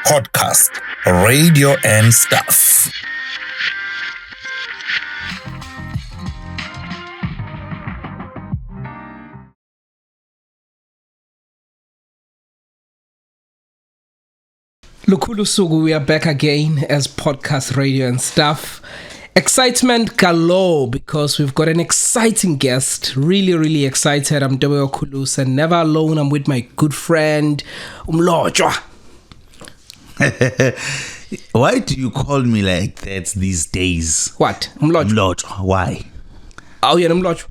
podcast, Radio and Stuff. Lukhulu Sugu, we are back again as podcast Radio and Stuff. Excitement galore because we've got an exciting guest. Really excited. I'm Dobe Okhulusa and never alone. I'm with my good friend Umlojwa. Why do you call me like that these days? What? Umlojwa? Umlojwa. Why? Oh yeah, Umlojwa.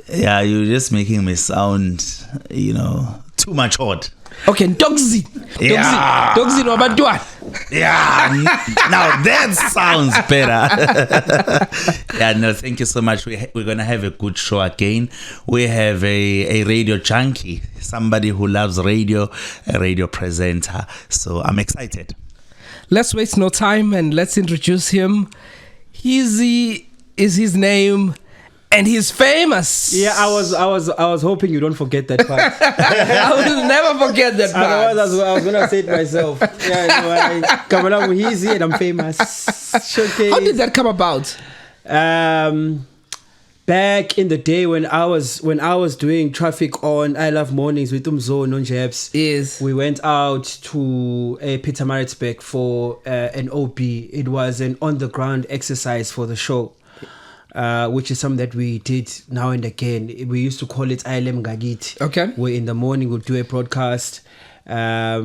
Yeah, you're just making me sound, too much odd. Okay, Dogzy. Yeah. Dogzy no abantwana. Yeah, now that sounds better. Yeah, no, thank you so much. We're going to have a good show again. We have a radio junkie, somebody who loves radio, a radio presenter. So I'm excited. Let's waste no time and let's introduce him. Hizzy is his name. And he's famous. Yeah, I was hoping you don't forget that part. I will never forget that part. Otherwise, I was gonna say it myself. Yeah, come along with Easy and I'm famous. Showcase. How did that come about? Back in the day when I was doing traffic on I Love Mornings with Umzo Nonjebs, Yes. we went out to Pietermaritzburg for an OB. It was an on the ground exercise for the show. Which is something that we did now and again. We used to call it ILM Gagit. Okay. Where in the morning we'll do a broadcast at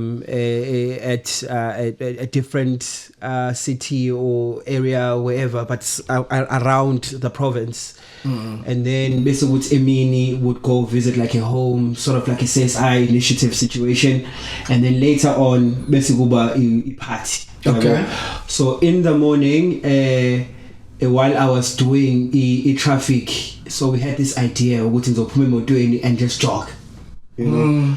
a different city or area, wherever, but around the province. Mm. And then basically Emini would go visit like a home, sort of like a CSI initiative situation. And then later on, basically a party. Okay. So in the morning, while I was doing traffic, so we had this idea of what we're doing and just jog,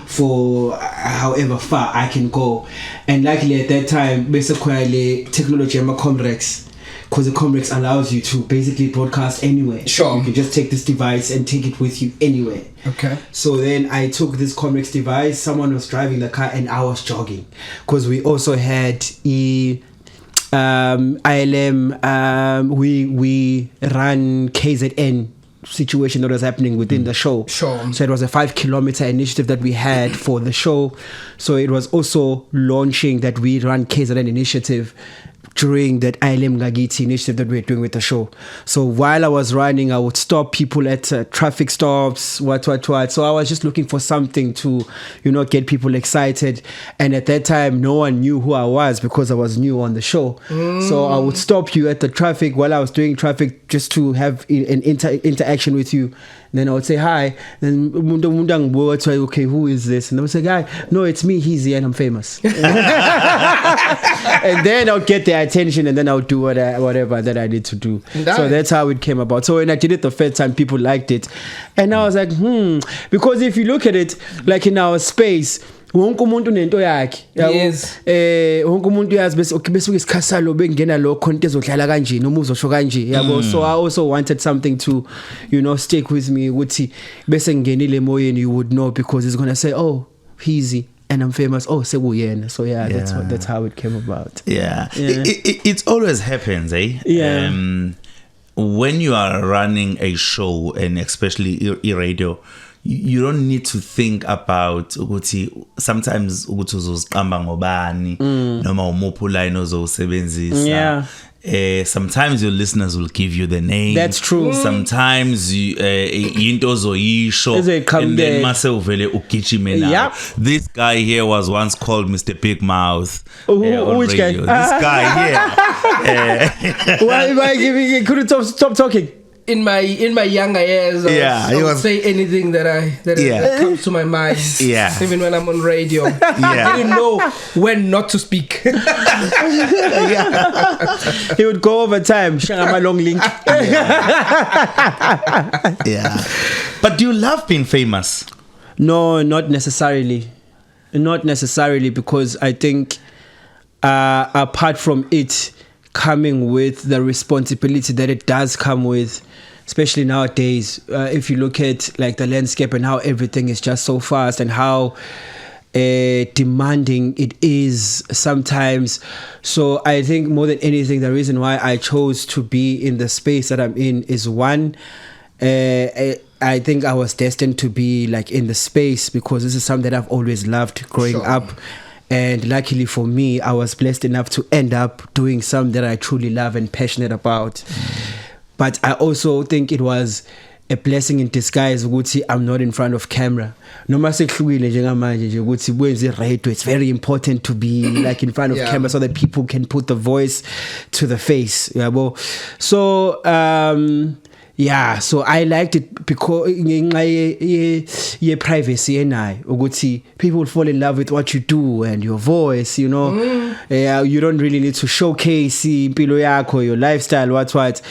for however far I can go. And luckily at that time, basically technology and my Comrex, because the Comrex allows you to basically broadcast anywhere. Sure. You can just take this device and take it with you anywhere. Okay. So then I took this Comrex device, someone was driving the car and I was jogging, because we also had ILM, we ran KZN situation that was happening within the show. Sure. So it was a 5-kilometer initiative that we had for the show. So it was also launching that we ran KZN initiative during that ILM Gagiti initiative that we were doing with the show. So while I was running, I would stop people at traffic stops, what. So I was just looking for something to, get people excited. And at that time, no one knew who I was because I was new on the show. So I would stop you at the traffic while I was doing traffic just to have an interaction with you. And then I would say hi. Then would say, okay, who is this? And I would say, guy, no, it's me, Hizzy, and I'm famous. And then I'll get their attention, and then I'll do whatever that I need to do. Nice. So that's how it came about. So when I did it the first time, people liked it, and I was like, because if you look at it, like in our space, wonke umuntu nento yakhe. Yes. Wonke umuntu uyazi bese isikhathi lo bengena lo content ezodlala kanje noma uzosho kanje yabo. So I also wanted something to stick with me ukuthi bese ngenile emoyeni, you would know, because it's going to say, oh, Hizzy and I'm famous. Oh, sekuyena. So yeah, that's how it came about. Yeah. It always happens, eh? Yeah. When you are running a show, and especially radio, you don't need to think about ukuthi sometimes ukuthi uzoziqamba ngobani noma umuphi line ozowusebenzisa. Yeah. Sometimes your listeners will give you the name. That's true. Sometimes into ozoyisho and then mase uvele ugijime now. Yep. This guy here was once called Mr. Big Mouth. Which guy? This guy here. Why couldn't stop talking? In my younger years, I would say anything that comes to my mind. Yeah. Even when I'm on radio. I didn't know when not to speak. He would go over time. Shangama long link. Yeah. But do you love being famous? No, not necessarily. Not necessarily, because I think apart from it coming with the responsibility that it does come with, especially nowadays, if you look at like the landscape and how everything is just so fast and how demanding it is sometimes. So I think more than anything, the reason why I chose to be in the space that I'm in is one, I think I was destined to be like in the space because this is something that I've always loved growing up. And luckily for me, I was blessed enough to end up doing something that I truly love and passionate about. But I also think it was a blessing in disguise ukuthi I'm not in front of camera. Noma sekuhlukile njengamanje nje ukuthi wenze radio, it's very important to be like in front of camera so that people can put the voice to the face. Yabo. So yeah, so I liked it because ngenxa privacy enayo ukuthi people fall in love with what you do and your voice, you know. You don't really need to showcase impilo yakho, your lifestyle, what.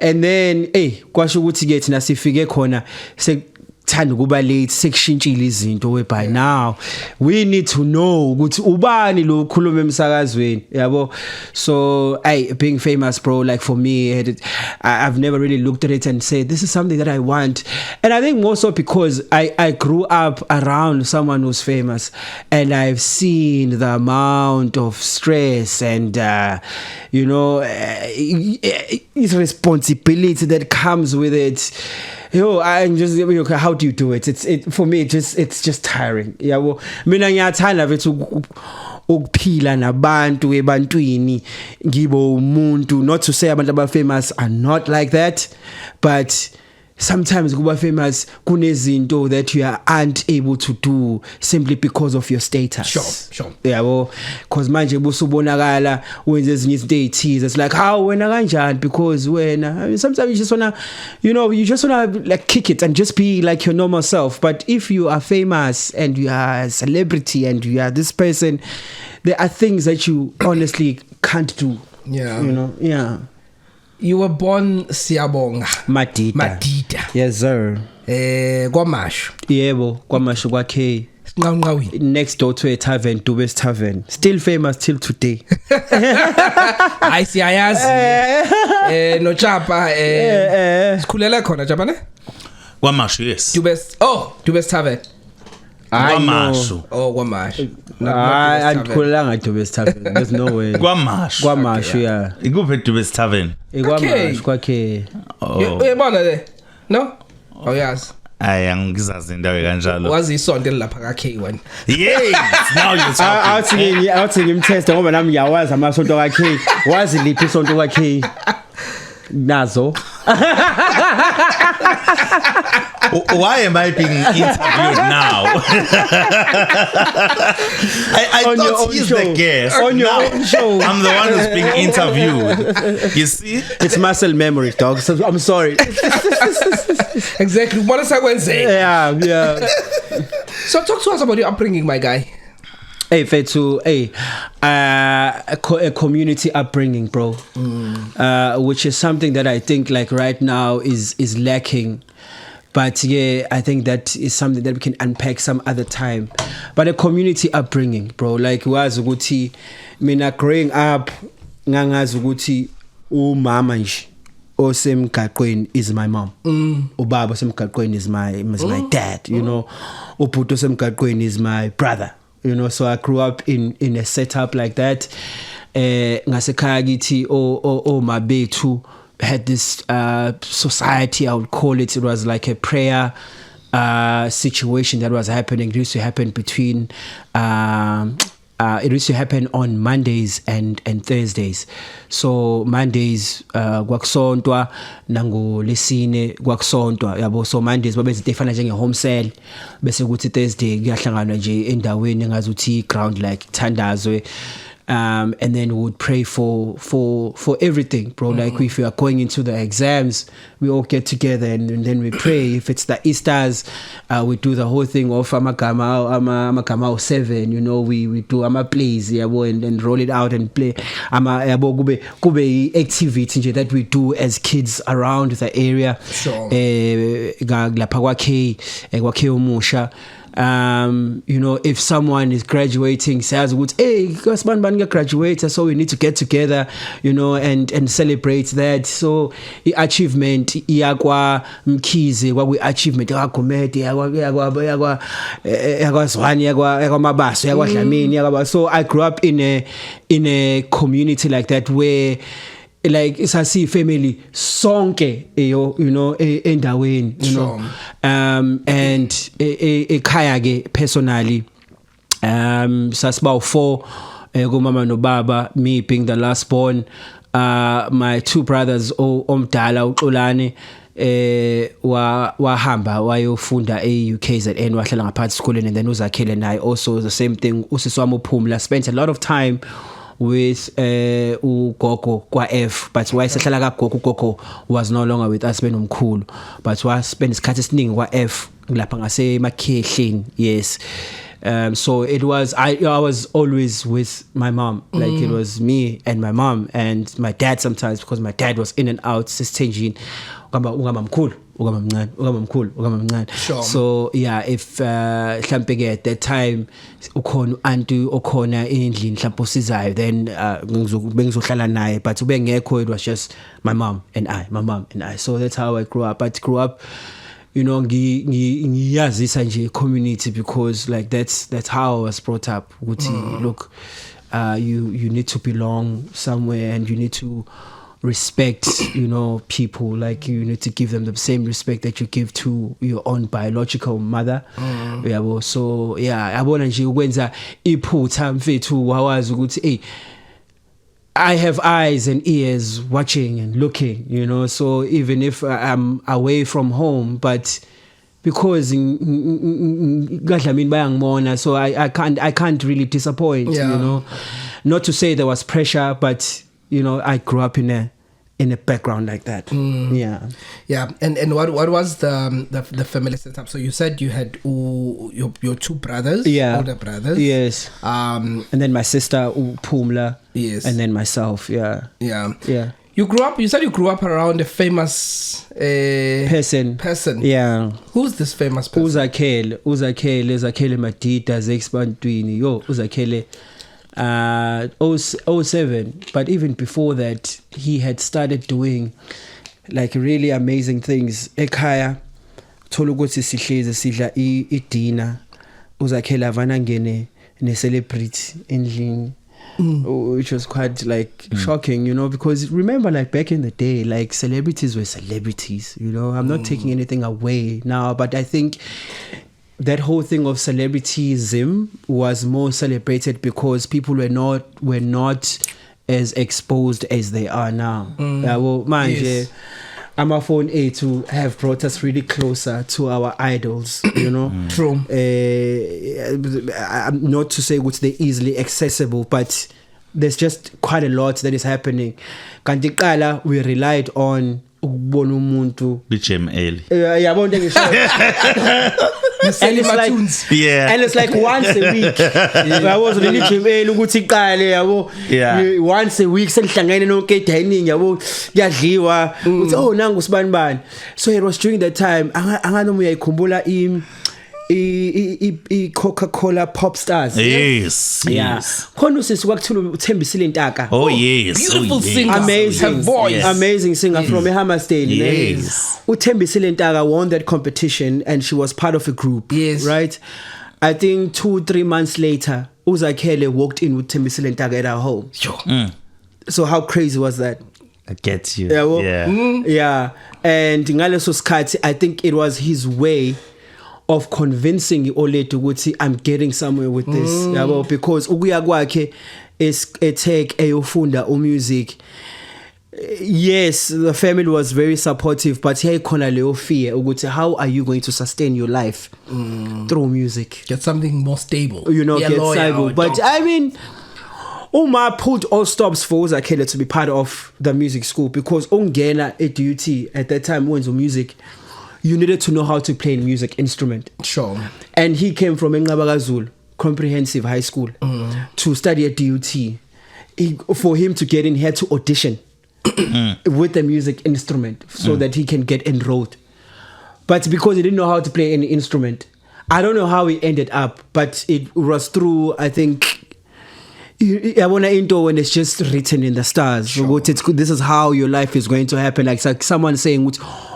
And then kwasho ukuthi ke thina sifike khona sekuthanda kuba late sekushintshile izinto whereby now we need to know ukuthi ubani lo khuluma emsakazweni yabo. So being famous, bro, like for me I've never really looked at it and said this is something that I want. And I think more so because I grew up around someone who's famous and I've seen the amount of stress and you know it's responsibility that comes with it. I'm just okay, how do you do it? It for me it's just tiring. Yabo. Mina ngiyathanda bethu ukuphila nabantu ebantwini ngibo umuntu, not to say abantu aba famous are not like that, but sometimes kuba famous kunezinto that you aren't able to do simply because of your status. Sure. Yabo, cause manje busubonakala wenze ezinye izinto ezithize. It's like how wena kanjani because wena. I mean, sometimes you just wanna like kick it and just be like your normal self. But if you are famous and you are a celebrity and you are this person, there are things that you honestly can't do. Yeah. You know. Yeah. You were born Siyabonga Madida. Yes sir. KwaMashu. Yebo, KwaMashu kwakhe. Nqawini. Next door to a tavern, Dubes Tavern. Still famous till today. I siyayazi. No Chapa sikhulela khona Chapa ne? KwaMashu, yes. Dubes Tavern. KwaMashu. KwaMashu. Andkhulanga Dubes Tavern. There's no way. KwaMashu, yeah. Ikuphi Dubes Tavern? KwaMashu kwakhe. Uyabona le? No? Oh yes. Angizazi indawo kanjalo. Wazi isonto lapha ka K1. Yes, now you're talking. Awuthi ngimtesta ngoba nami ngiyawazi amasonto ka K. Wazi liphi isonto ka K? Nazo. Why am I being interviewed now? I thought he's the guest. On your own show. I'm the one who's being interviewed. You see? It's muscle memory, dog. So I'm sorry. Exactly. What is that Wednesday? Yeah. So talk to us about your upbringing, my guy. Hey, Fetu, a community upbringing, bro. Which is something that I think like right now is lacking. But yeah, I think that is something that we can unpack some other time. But a community upbringing, bro. Like wazi ukuthi mina growing up ngangazi ukuthi umama nje osemgaqweni is my mom. Ubaba osemgaqweni is my dad, you know. Ubhuti osemgaqweni is my brother. You know, so I grew up in a setup like that. Ngasekhaya kithi mabethu had this society, I would call it. It was like a prayer situation that was happening. It used to happen between it used to happen on Mondays and Thursdays. So Mondays kwakusontwa nangoLesine kwakusontwa yabo. So Mondays babenza efana njenge home cell bese kuthi Thursday kuyahlanganwa nje endaweni engazuthi ground like Thandazwe. And then we would pray for everything, bro. Like if we are going into the exams, we all get together and then we pray. If it's the Easters, we do the whole thing of Amakamao 7, you know, we do Ama plays, yeah, and roll it out and play. Kube activity that we do as kids around the area. Sure. Lapha kwakhe umusha. You know, if someone is graduating, says, hey, graduate, so we need to get together, you know, and celebrate that. So the achievement, yakwa mkhize, what we achievement, yakwa comedy, yakwa Zwani, yakwa mabaso, yakwa Dlamini. So I grew up in a community like that where, like it's a family sonke you know endaweni, you know, and ekhaya ke personally sasiba 4 kumama no baba, me being the last born, my 2 brothers omdala uXolani wahamba wayofunda eUKZN, wahlala ngaphansi esikoleni, and then uzakhele naye also the same thing. Usisi wami uPhumla spent a lot of time with ugogo kwa F, but wayesehlala kagogo was no longer with us benomkhulu, but was spend isikhathi esiningi kwa F lapha ngase Makhehleni. Yes. So it was I was always with my mom, like it was me and my mom and my dad sometimes, because my dad was in and out sisithenjini ugamamkhulu. Sure. So yeah, if mhlambe ke at that time ukhona uantu okhona endlini mhlawumbe osizayo, then bengizohlala naye, but ubengekho, it was just my mom and I. So that's how I grew up. But grew up, you know, ngiyazisa nje community, because like that's how I was brought up. Look, you need to belong somewhere, and you need to respect, you know, people. Like you need to give them the same respect that you give to your own biological mother. Yeah, so yeah, yabona nje ukwenza iphutha mfethu wawazi ukuthi hey, I have eyes and ears watching and looking, you know. So even if I'm away from home, but because Dlamini bayangibona, so I can't really disappoint, Yeah. you know. Not to say there was pressure, but you know, I grew up in a background like that. Yeah. And what was the family setup? So you said you had your 2 brothers, older brothers. Yes. And then my sister Phumla. Yes. And then myself. Yeah. You said you grew up around a famous person. Yeah. Who's this famous person? Uzakhele Madida Zexbantwini. Yo, Uzakhele 07, but even before that he had started doing like really amazing things. Ekhaya thola ukuthi sihlezi sidla idina, Uzakhele avana ngene ne celebrity endlini, which was quite like shocking, you know, because remember, like back in the day, like celebrities were celebrities, you know. I'm not taking anything away now, but I think that whole thing of celebrityism was more celebrated because people were not as exposed as they are now. Well, manje, Yes. Amaphone to have brought us really closer to our idols, you know. True. Not to say which they're easily accessible, but there's just quite a lot that is happening. Kanti qala we relied on ukubona umuntu BJML. yabona ngisho. And it's like, Yeah. and it's like once a week. I was really Jimel ukuthi iqale yabo. Yeah. Once a week senihlangene nonke dining yabo kuyadliwa. Uthi oh nangu sibani bani. So it was during that time anganoma uyayikhumbula i Coca-Cola pop stars. Yes. Yeah. Yes. Khona usisi kwakuthula uThembisile Ntaka. Oh yes. Beautiful oh, singer. Amazing Her voice. Yes. Amazing singer from Hammersdale. Yes. Uthembisile Ntaka won that competition and she was part of a group. Yes. Right? I think 2-3 months later, Uzakhele walked in with Thembisile Ntaka at our home. So how crazy was that? I get you. Yeah. Well, Yeah. yeah. And ngaleso sikhathi, I think it was his way of convincing Oletu ukuthi I'm getting somewhere with this. Yabo, because ukuya kwakhe take eyofunda music. Yes, the family was very supportive, but here khona leyo fear ukuthi how are you going to sustain your life through music? Get something more stable. You know, Be a get lawyer stable. or a But doctor. I mean, Uma pulled all stops for Uzakhele to be part of the music school because ungena at DUT at that time when music, you needed to know how to play a music instrument. Sure. And he came from Ngabagazulu Comprehensive High School to study at DUT. For him to get in, he had to audition with the music instrument so that he can get enrolled. But because he didn't know how to play any instrument, I don't know how we ended up, but it was through, I think, I want to into when it's just written in the stars. Sure. This is how your life is going to happen. Like someone saying,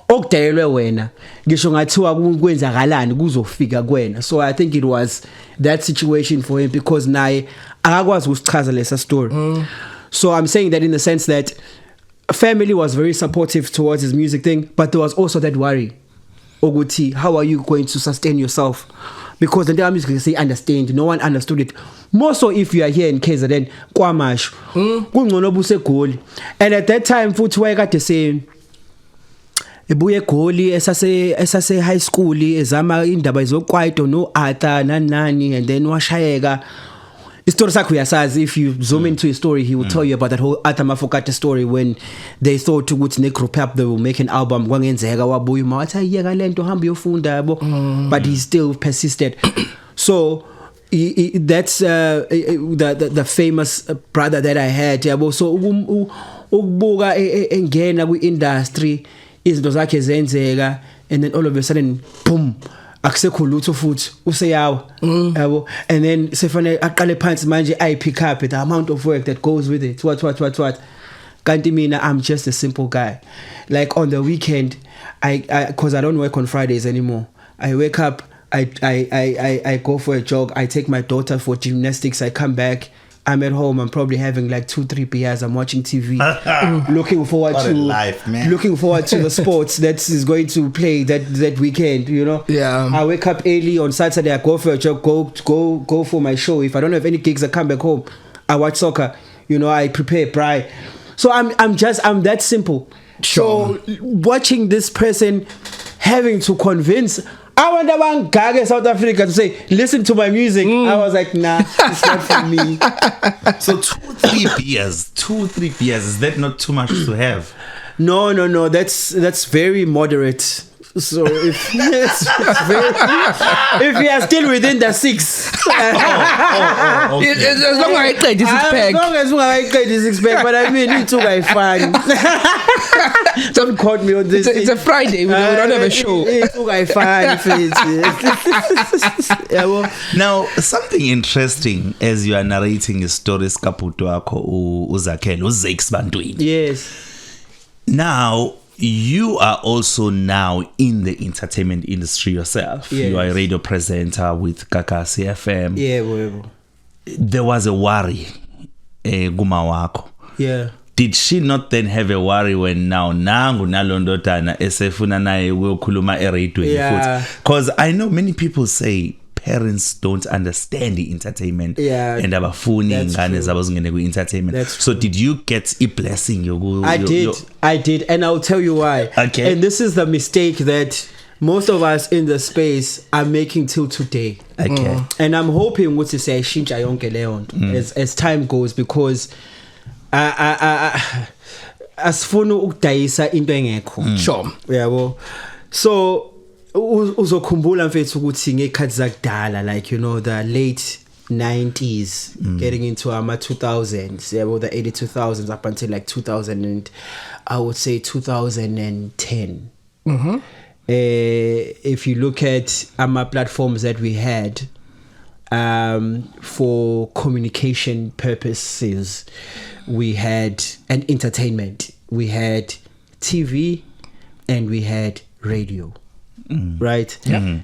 okudayelwe wena ngisho ngathiwa kwenzakalani kuzofika kuwena. So I think it was that situation for him, because naye akakwazi ukusichaza lesa story. So I'm saying that in the sense that family was very supportive towards his music thing, but there was also that worry, Oguti, how are you going to sustain yourself? Because the music is say understand, no one understood it. More so if you are here in KZN, kwamasho kungcono buse Goli. And at that time futhi wayekade saying ebuye Goli esase high school ezama indaba ezokwaito no Arthur nani, and then washayeka. Story sakho uyasazi. If you zoom into his story, he will tell you about that whole Arthur Mafokate story when they thought ukuthi ne group up they will make an album kwangenzeka wabuya wathi ayeka lento hamba yofunda yabo, but he still persisted. So that's the famous brother that I had yabo. So ukubuka engena ku industry izinto zakhe zenzeka, and then all of a sudden boom, akusekho lutho futhi useyawa yabo. And then sefane aqale phansi manje I pick up the amount of work that goes with it. What kanti mina I'm just a simple guy. Like on the weekend I cause I don't work on Fridays anymore. I wake up, I go for a jog, I take my daughter for gymnastics, I come back, I'm at home, I'm probably having like 2-3 beers, I'm watching TV, looking forward to life, man. Looking forward to the sports that is going to play that weekend, you know. Yeah. I wake up early on Saturday, I go for a jog, go for my show. If I don't have any gigs, I come back home, I watch soccer, you know, I prepare braai. So I'm that simple. Sure. So watching this person having to convince abantu abangaka South Africa to say listen to my music, I was like, nah, it's not for me. So 2-3 beers, is that not too much to have? No, that's very moderate. So if you are still within the 6, okay. As long as I play this as long as I play this expect, but I mean you two guys fine. Don't quote me on this. It's a Friday. We don't have a show. You two guys fine. Yeah, well. Now something interesting as you are narrating a story, Kaputo wako uZakhele uZakes Bantwini. Yes. Now you are also now in the entertainment industry yourself. Yes. You are a radio presenter with Kakasi FM. Yeah, well. There was a worry, Guma wako. Yeah. Did she not then have a worry when now nangu nalondotana esefuna naye uyokhuluma eradioweni? Yeah. Because I know many people say parents don't understand the entertainment, and abafuni ingane zabo zingene ku entertainment. So did you get a blessing? I did, and I'll tell you why. Okay. And this is the mistake that most of us in the space are making till today. Okay. And I'm hoping ukuthi siyayishintsha yonke leyo nto as time goes, because asifuna ukudayisa into engekho. Sure. Yabo. So uzokhumbula mfethu ukuthi ngekhathi zakudala, like, you know, the late 90s getting into ama 2000s, yabo, the early 2000s up until like 2000 and I would say 2010. If you look at ama platforms that we had for communication purposes, we had an entertainment, we had TV, and we had radio. Right? Yeah.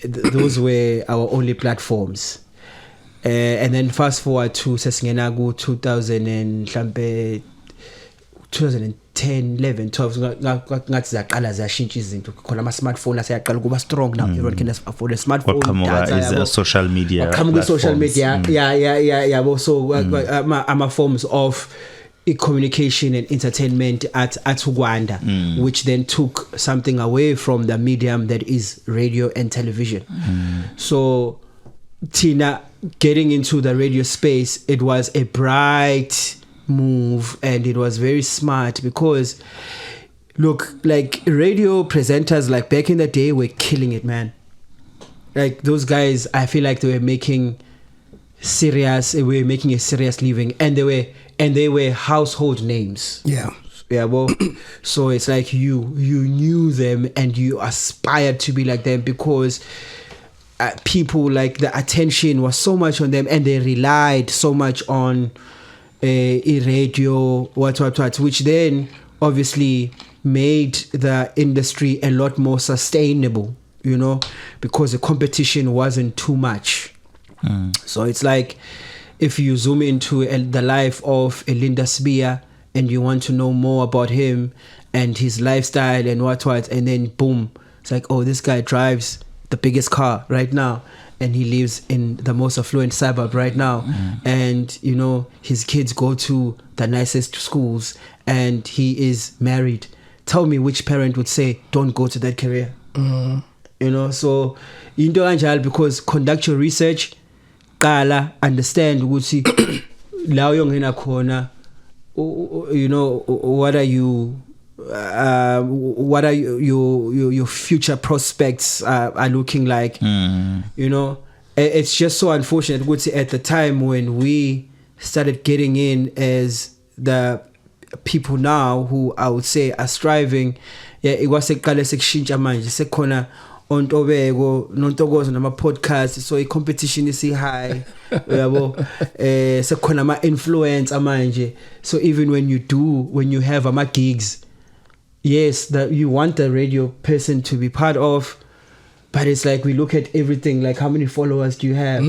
Those were our only platforms. And then fast forward to Sesingenagu 2010, 11, 12 ngathi zaqala ziyashintsha izinto khona ama smartphone aseyaqala kuba strong now. Everyone can afford a smartphone. Is social media. Social media. Yeah. Also ama forms of communication and entertainment at Uganda, which then took something away from the medium that is radio and television. So Tina getting into the radio space, it was a bright move and it was very smart, because look, like radio presenters like back in the day were killing it, man. Like those guys, I feel like they were making a serious living, and they were household names. Yeah, well, so it's like you knew them and you aspired to be like them, because people, like the attention was so much on them, and they relied so much on radio, what, which then obviously made the industry a lot more sustainable, you know, because the competition wasn't too much. So it's like if you zoom into the life of Linda Spear and you want to know more about him and his lifestyle and what, and then boom, it's like, oh, this guy drives the biggest car right now, and he lives in the most affluent suburb right now, and you know, his kids go to the nicest schools, and he is married. Tell me which parent would say don't go to that career. You know, so into kanjalo, because conduct your research, qala understand ukuthi la uyongena khona, you know, what are your future prospects are looking like. You know, it's just so unfortunate at the time when we started getting in as the people now who I would say are striving, it was eqale sekushintsha manje sekhona ontobeko nontokozo nama podcasts, so competition is high. Yabo sekhona ama influencer manje, so even when you have ama gigs, yes, that you want the radio person to be part of, but it's like we look at everything like how many followers do you have,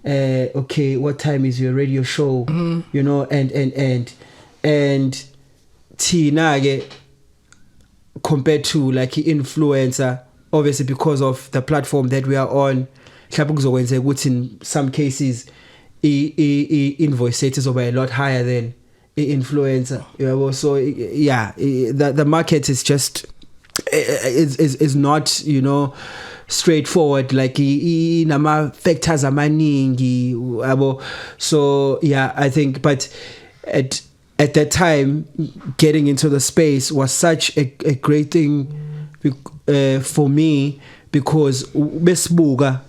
okay, what time is your radio show, you know, and tina compared to like influencer, obviously because of the platform that we are on, in some cases invoice status over a lot higher than influencer. So yeah, the market is just is not, you know, straightforward, like inama factors amaningi. So yeah, I think, but at that time, getting into the space was such a great thing for me, because besibuka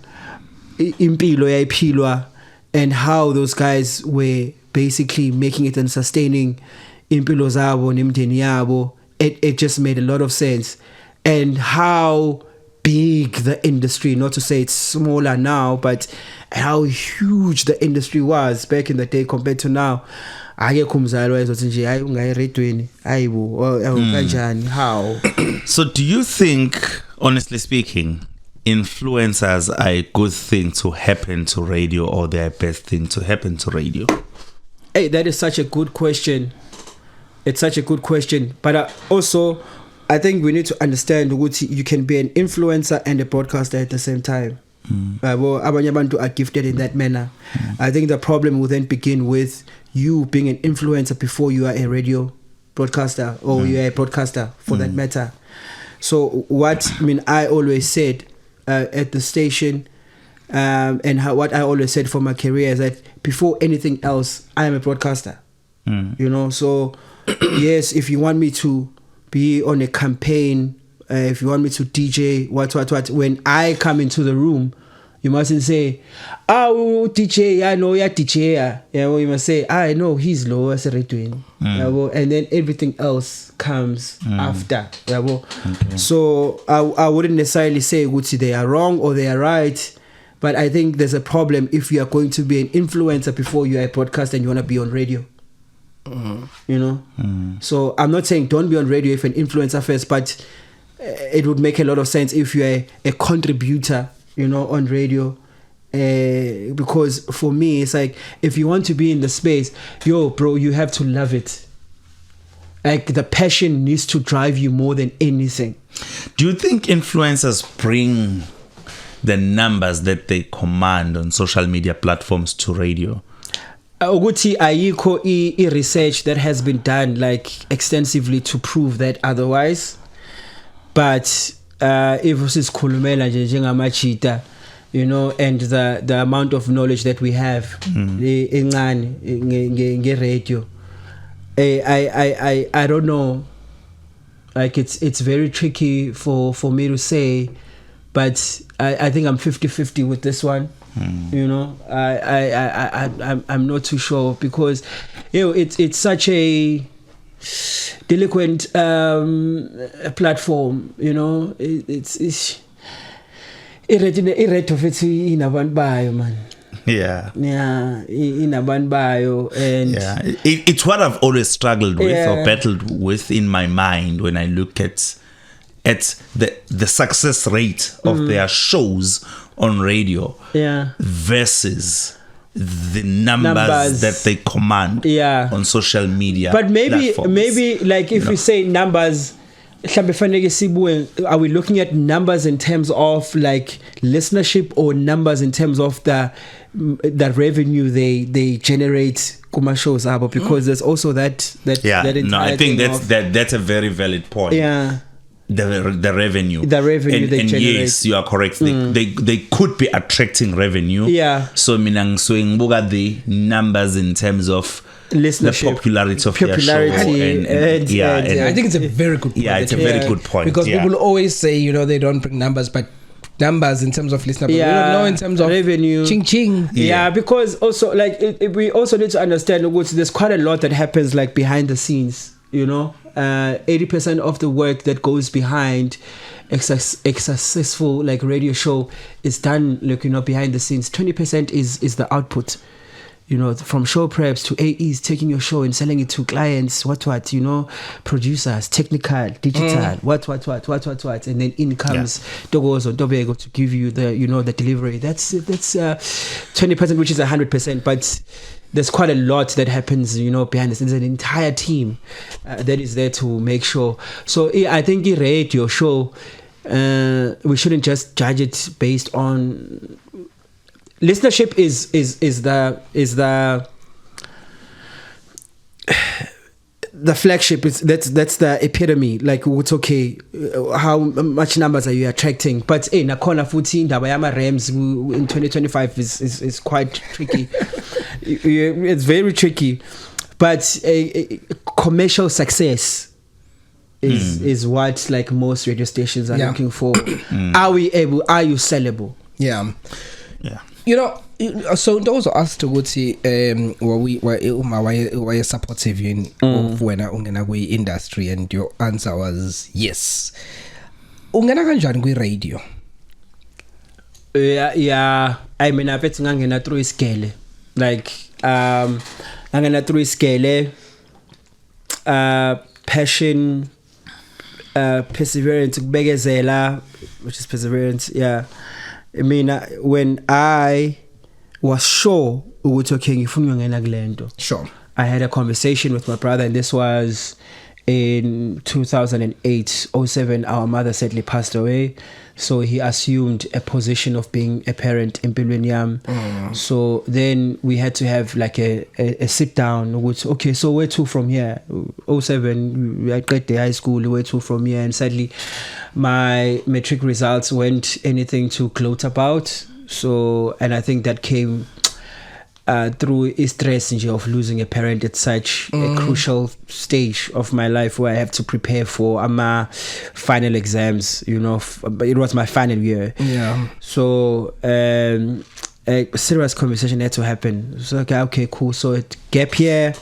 impilo yayiphilwa and how those guys were basically making it and sustaining impilo zabo nemndeni yabo. It just made a lot of sense, and how big the industry, not to say it's smaller now, but how huge the industry was back in the day compared to now. How? So do you think, honestly speaking, influencers are a good thing to happen to radio, or they're a bad thing to happen to radio? Hey, that is such a good question. It's such a good question. But also, I think we need to understand that you can be an influencer and a broadcaster at the same time. Abanye abantu are gifted in that manner. I think the problem will then begin with you being an influencer before you are a radio broadcaster, or you are a broadcaster for that matter. So what I always said at the station, and what I always said for my career is that before anything else, I am a broadcaster. You know, so yes, if you want me to be on a campaign, if you want me to DJ, what, when I come into the room, you mustn't say, oh, DJ, I know you're DJ. You must say, I know he's low as a doing. And then everything else comes after. Okay. So I wouldn't necessarily say they are wrong or they are right, but I think there's a problem if you are going to be an influencer before you are a broadcaster and you want to be on radio. You know? So I'm not saying don't be on radio if you're an influencer first, but it would make a lot of sense if you're a contributor, you know, on radio. Because for me, it's like, if you want to be in the space, bro, you have to love it. Like, the passion needs to drive you more than anything. Do you think influencers bring the numbers that they command on social media platforms to radio? Ukuthi ayikho research that has been done like extensively to prove that otherwise. But if sisikhulumela nje njengamachita, you know, and the amount of knowledge that we have encane nge-radio, I don't know, like it's very tricky for me to say, but I think I'm 50-50 with this one. You know, I'm not too sure, because it's such a delinquent platform. You know, it's irate of it inabantu bayo man. Yeah. Yeah, inabantu bayo, and Yeah. It's what I've always struggled with or battled with in my mind when I look at the success rate of their shows on radio versus the numbers that they command on social media. But maybe platforms. like if we say numbers, are we looking at numbers in terms of like listenership or numbers in terms of the revenue they generate kuma shows abo? Because there's also that I think that's a very valid point. The revenue they and generate. Yes, you are correct. They could be attracting revenue. So ngibuka the numbers in terms of listenership, the popularity of their show, and I think it's a very good point. Yeah, it's a very good point. Because people always say, they don't bring numbers, but numbers in terms of listener, but we don't know in terms of revenue. Ching. Yeah, because also like we also need to understand there's quite a lot that happens like behind the scenes. 80% of the work that goes behind a successful like radio show is done behind the scenes. 20% is the output. From show preps to AEs, taking your show and selling it to clients, producers, technical, digital, what, and then in comes Dogozo, Dobego to give you the delivery. That's 20%, which is 100%, but there's quite a lot that happens, behind this. There's an entire team that is there to make sure. So I think the radio show, we shouldn't just judge it based on listenership. Is the flagship. That's the epitome. Like it's okay, how much numbers are you attracting? But nakona futhi indaba yama Rams in 2025 is quite tricky. It's very tricky, but a commercial success is what like most radio stations are looking for. Are you sellable? Yeah. So those are asked to see why supportive in when ungena kwi industry, and your answer was yes. Ungena kanjani kwi radio? I mean I've ngangena through iskele. Like ngangena through iskele, passion, perseverance, ukubekezela, which is perseverance. I mean, when I was sure sure, I had a conversation with my brother, and this was in 2008-07. Our mother sadly passed away, so he assumed a position of being a parent in Pilwiniam. So then we had to have like a sit down with, okay, so where to from here? 07, I got the high school, where to from here? And sadly my matric results weren't anything to gloat about. So, and I think that came through stress of losing a parent at such a crucial stage of my life where I have to prepare for my final exams, but it was my final year. So a serious conversation had to happen. So okay, cool. So it gap year,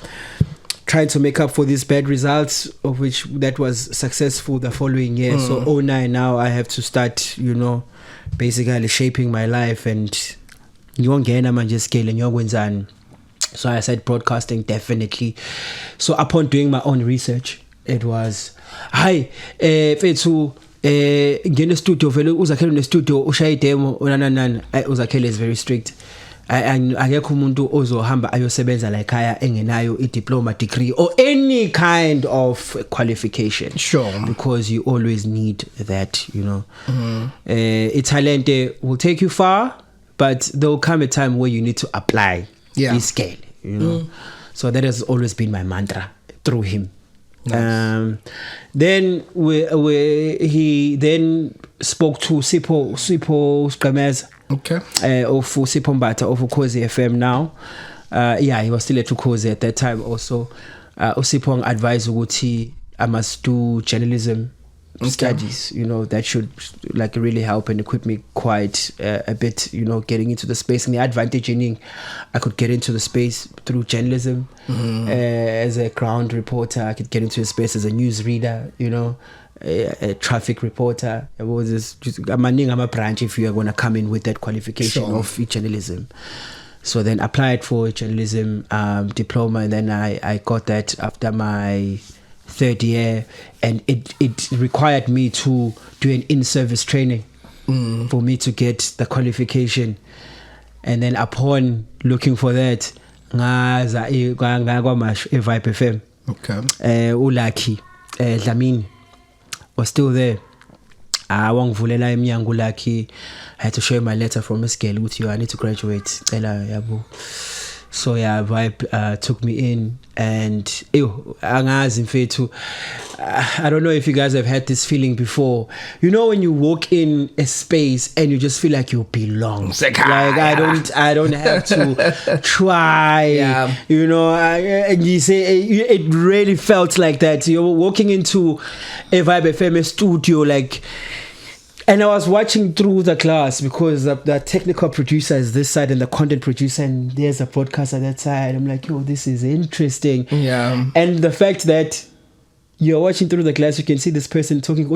trying to make up for these bad results, of which that was successful the following year. So 09 now I have to start, basically shaping my life, and ngiyongena manje scale ngiyokwenzani. So I said broadcasting definitely. So upon doing my own research, it was fethu ngene studio vele uzakhele ne studio ushaya demo nananana. Uzakhele is very strict. Akekho umuntu ozohamba ayosebenza la ekhaya engenayo diploma, degree or any kind of qualification. Sure. Because you always need that, Talent will take you far, but there will come a time where you need to apply this scale, So that has always been my mantra through him. Nice. Then he then spoke to Sipho Sqemeza. Okay. Of Sipho Mbata of Ukhozi FM now. He was still at Ukhozi at that time also. Sipho advised ukuthi I must do journalism studies, that should like really help and equip me quite a bit, getting into the space. And the advantage in I could get into the space through journalism. As a ground reporter, I could get into the space as a news reader, a traffic reporter. It was just a branch if you are going to come in with that qualification of journalism. So then applied for a journalism diploma, and then I got that after my 3rd year, and it required me to do an in-service training for me to get the qualification. And then upon looking for that, ngaza Vibe FM. Okay. Lucky Dlamini was still there. Wangivulela eminyango Lucky. I had to show him my letter from Miss Gail with you. I need to graduate. So yeah, Vibe took me in, and angazi mfethu. I don't know if you guys have had this feeling before. You know when you walk in a space and you just feel like you belong. Like I don't have to try. Yeah. You know, and you say it really felt like that. You're walking into a Vibe FM studio, like. And I was watching through the class because the technical producer is this side and the content producer, and there's a podcast at that side. I'm like, yo, this is interesting. Yeah. And the fact that you're watching through the class, you can see this person talking,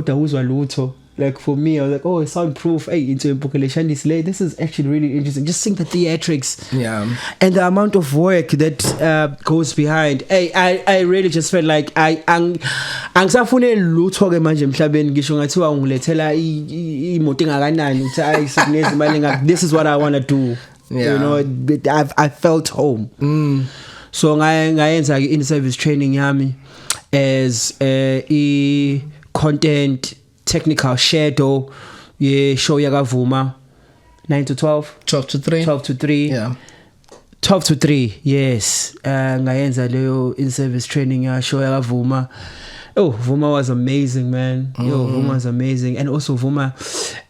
like for me, I was like, oh, soundproof. Hey, into this is actually really interesting. Just seeing the theatrics. Yeah. And the amount of work that goes behind. Hey, I really just felt like angisafune lutho ke manje emhlabeni ngisho ngathiwa ngilethela imoto engakanani uthi sikuneza imali ngakho. This is what I want to do. Yeah. You know, I felt home. So ngayenza ke in-service training yami as a content technical shadow show yakavuma 9 to 12 to 3 12 to 3 yeah 12 to 3 yes ngayenza leyo in-service training ya show yakavuma. Vuma was amazing, man. Vuma was amazing. And also Vuma,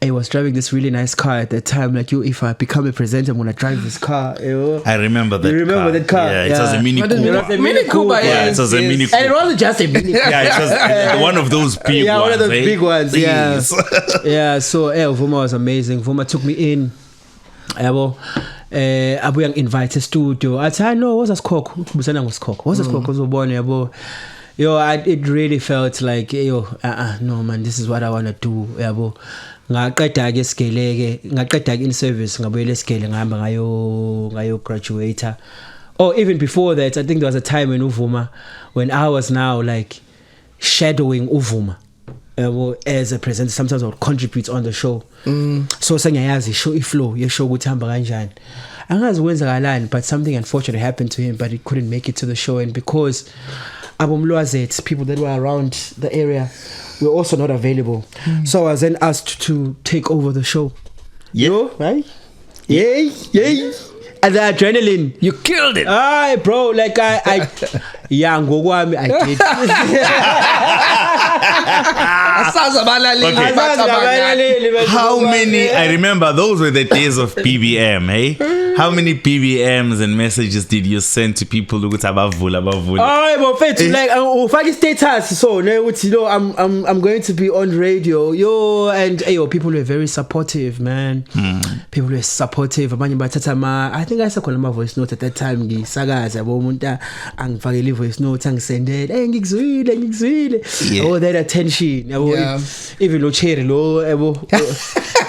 I was driving this really nice car at that time. Like, if I become a presenter, I'm gonna drive this car. I remember that. You remember that car? Yeah, it was a Mini Cooper. Mini Cooper, yeah, it was a Mini Cooper. And it wasn't just a Mini Cooper. Yeah, it was one of those big ones. One of those big ones. Yeah. Please. Yeah. So Vuma was amazing. Vuma took me in. Abuya invite studio. I said, no, what's Skok? What's Skok? Uzobona. It really felt like no man, this is what I want to do. Ngaqeda ke scale ngaqeda in service ngabuyela scale ngihamba ngayo graduator. Even before that, I think there was a time when Uvuma, when I was now like shadowing Uvuma as a presenter. Sometimes I would contribute on the show. So sengiyazi show iflow yeshow ukuthi hamba kanjani. Angazi kwenzakalani, but something unfortunate happened to him, but he couldn't make it to the show, and because people that were around the area were also not available. So I was then asked to take over the show. Right? Yay. And the adrenaline. You killed it. Aye, bro. Like I ngokwami I did. How many? I remember those were the days of PBM, hey? How many PBMs and messages did you send to people who would have avula? Alright, but faith, like ufaki status, so I'm going to be on radio, and people were very supportive, man. People were supportive. I think I saw my voice note at that time. Ngisakaza umuntu angifakele voice note angisendele, ngikuzwile. Oh, that attention, even lo cherry lo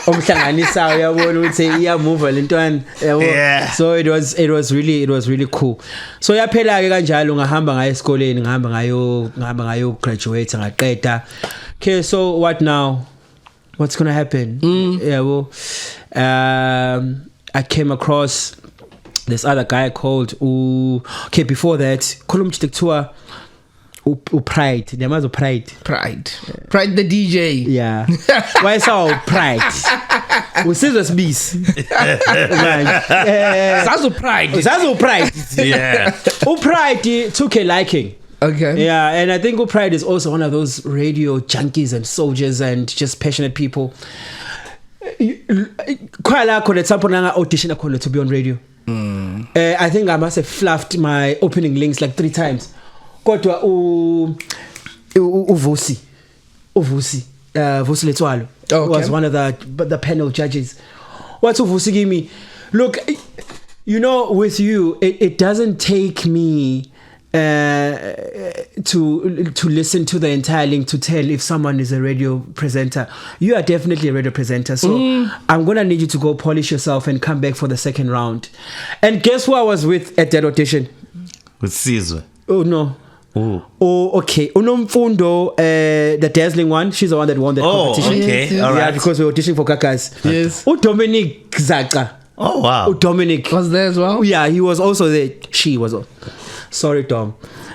omhlanganisayo yabona ukuthi iyamove lentwana yabo. So it was really cool. So yaphela ke kanjalo ngahamba ngayo esikoleni, ngahamba ngayo graduate ngaqeda. Okay, so what now? What's going to happen? I came across this other guy called before that khulumchite kuthiwa Pride. Nyamazo Pride the DJ. Yeah. Why so Pride? Usizwe Sibisi. Zazo Pride. Yeah. Pride took a liking. Okay. Yeah, and I think Pride is also one of those radio junkies and soldiers and just passionate people. Quite like at some point I auditioned to be on radio. I think I must have fluffed my opening links like 3 times. Kodwa Vusi Letswalo was one of the panel judges. What's Vusi give me? Look, with you, it doesn't take me to listen to the entire link to tell if someone is a radio presenter. You are definitely a radio presenter, so I'm gonna need you to go polish yourself and come back for the second round. And guess who I was with at that audition? With Sizwe. Oh no. Oh, okay. Unomfundo, the dazzling one. She's the one that won that competition. Okay. Yes. All right. Yeah, because we were auditioning for Kakas. Yes. Dominic Zaka. Oh, wow. Dominic Was there as well? Yeah, he was also there. She was. Sorry, Tom.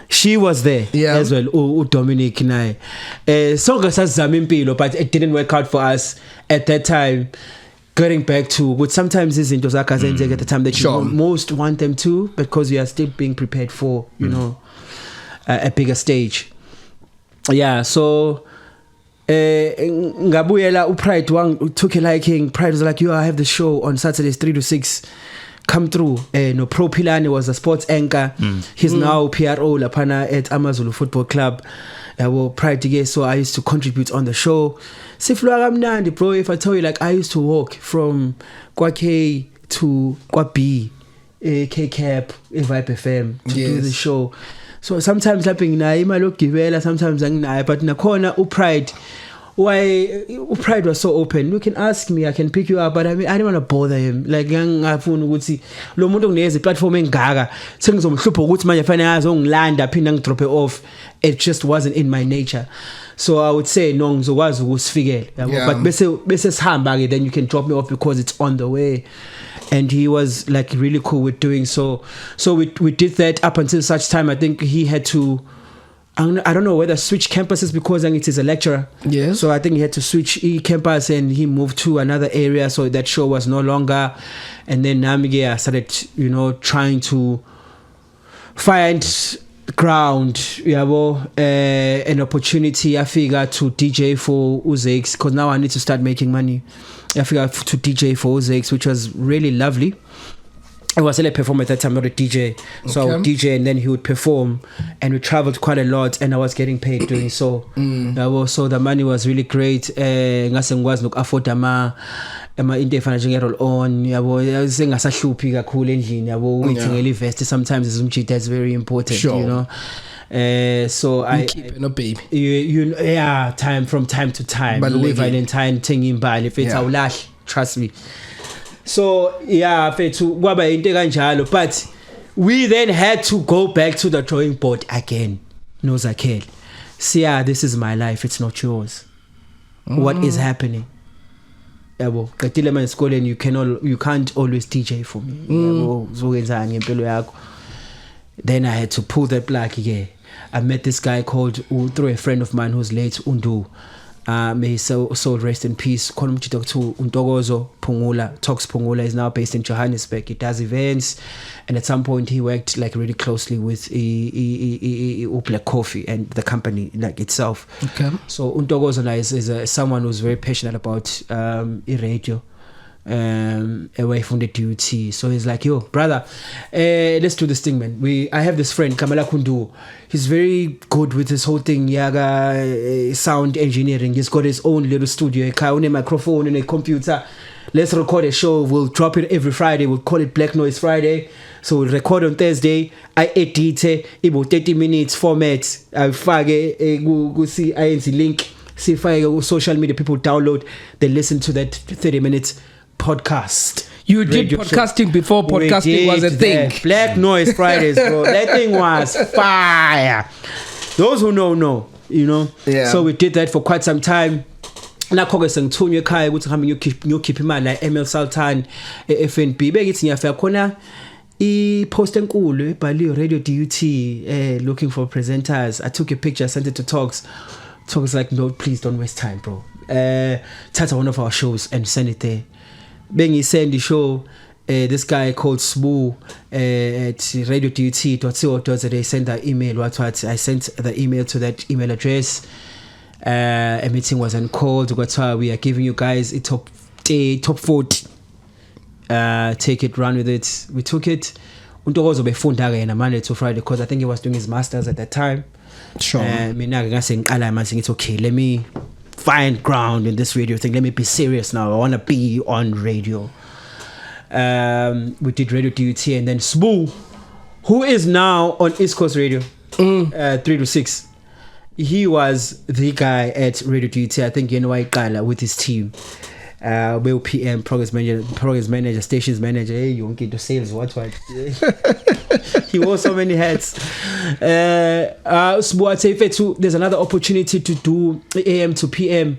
She was there as well. Dominic Nai. So impilo, but it didn't work out for us at that time. Getting back to what sometimes is into Zaka at the time that you most want them to, because you are still being prepared for, you know, a bigger stage. Yeah, so ngabuyela uPride wang took a liking. Pride was like, I have the show on Saturdays 3 to 6. Come through. No, Pro Pilani was a sports anchor. He's now PRO lapana at Amazulu Football Club. Well, Pride to so I used to contribute on the show. Sifluaga mnandi, bro. If I tell you, like, I used to walk from Kwa K to Kwa B, K Cap, Vibe FM to do the show. So sometimes lapping na imalo givela, sometimes angina, but nakona uPride. Why Pride was so open. You can ask me, I can pick you up, but I mean, I didn't want to bother him. Like, ngafuna ukuthi lo muntu ngiyenza platform engaka sengizomhlupha ukuthi manje fanele azongilanda phinda ngidrop off. It just wasn't in my nature. So I would say no ngizokwazi ukusifikela. But bese sihamba ke, then you can drop me off because it's on the way. And he was like really cool with doing so. So we did that up until such time. I think he had to, I don't know whether switch campuses because I think it is a lecturer. Yes. So I think he had to switch campus and he moved to another area. So that show was no longer. And then Namige, I started, you know, trying to find ground, an opportunity. I figured to DJ for Uzex because now I need to start making money. I figured to DJ for Uzex, which was really lovely. I was a performer at that time, not a DJ. So I would DJ and then he would perform, and we traveled quite a lot, and I was getting paid doing so. So the money was really great. Ngase ngikwazi noku-afford ama into efana njenge-roll on, sengasahluphi kakhulu endlini, uyithengela ivest sometimes is umjida, that's very important, you know. So I keep no baby. Time from time to time. Valentine thinking imbali if it's awulahle, trust me. So fethu kwaba into kanjalo, but we then had to go back to the drawing board again. No Zakhele. See, this is my life, it's not yours. What is happening? Yabo, katile man school and you can't always DJ for me. Yabo, then I had to pull that plug again. I met this guy through a friend of mine who's late, Undu. May his soul rest in peace. Call him to Untogozo Pungula. Talks Pungula is now based in Johannesburg. He does events, and at some point he worked like really closely with Black Coffee and the company like itself. Okay. So Untogozo is someone who's very passionate about radio. Away from the duty. So he's like, yo, brother, let's do this thing, man. I have this friend, Kamala Kundu. He's very good with this whole thing, Yaga sound engineering. He's got his own little studio, a microphone and a computer. Let's record a show. We'll drop it every Friday. We'll call it Black Noise Friday. So we'll record on Thursday. I edit it, about 30 minutes format. I go see I link. See if I social media people download, they listen to that 30 minutes podcast. You did podcasting show. Before podcasting was a thing. Black Noise Fridays, bro. That thing was fire. Those who know, you know. Yeah. So we did that for quite some time. Nakho-ke sengithunywe ekhaya ukuthi ngihambe ngiyokhipha imali la Emil Sultan FNB bekithi ngiyafika khona i-post enkulu ebhaliwe Radio DUT looking for presenters. I took a picture, sent it to Talks. Talks was like, no, please don't waste time, bro. Tata one of our shows and send it there. Bengi send the show. This guy called Sbu at radiodut.co.za sent the email. What I sent the email to that email address. A meeting was uncalled. We are giving you guys a top 40. Take it, run with it. We took it. Untogozo befunda ke Monday to Friday because I think he was doing his masters at that time. Sure. Mina ngase ngiqala manje it's okay. Let me find ground in this radio thing. Let me be serious now. I want to be on radio. We did Radio DUT and then Sbu who is now on East Coast Radio, 3 to 6. He was the guy at Radio DT. I think Kala with his team. Will PM, progress manager, stations manager. Hey, you won't get to sales. What? He wore so many hats. There's another opportunity to do AM to PM,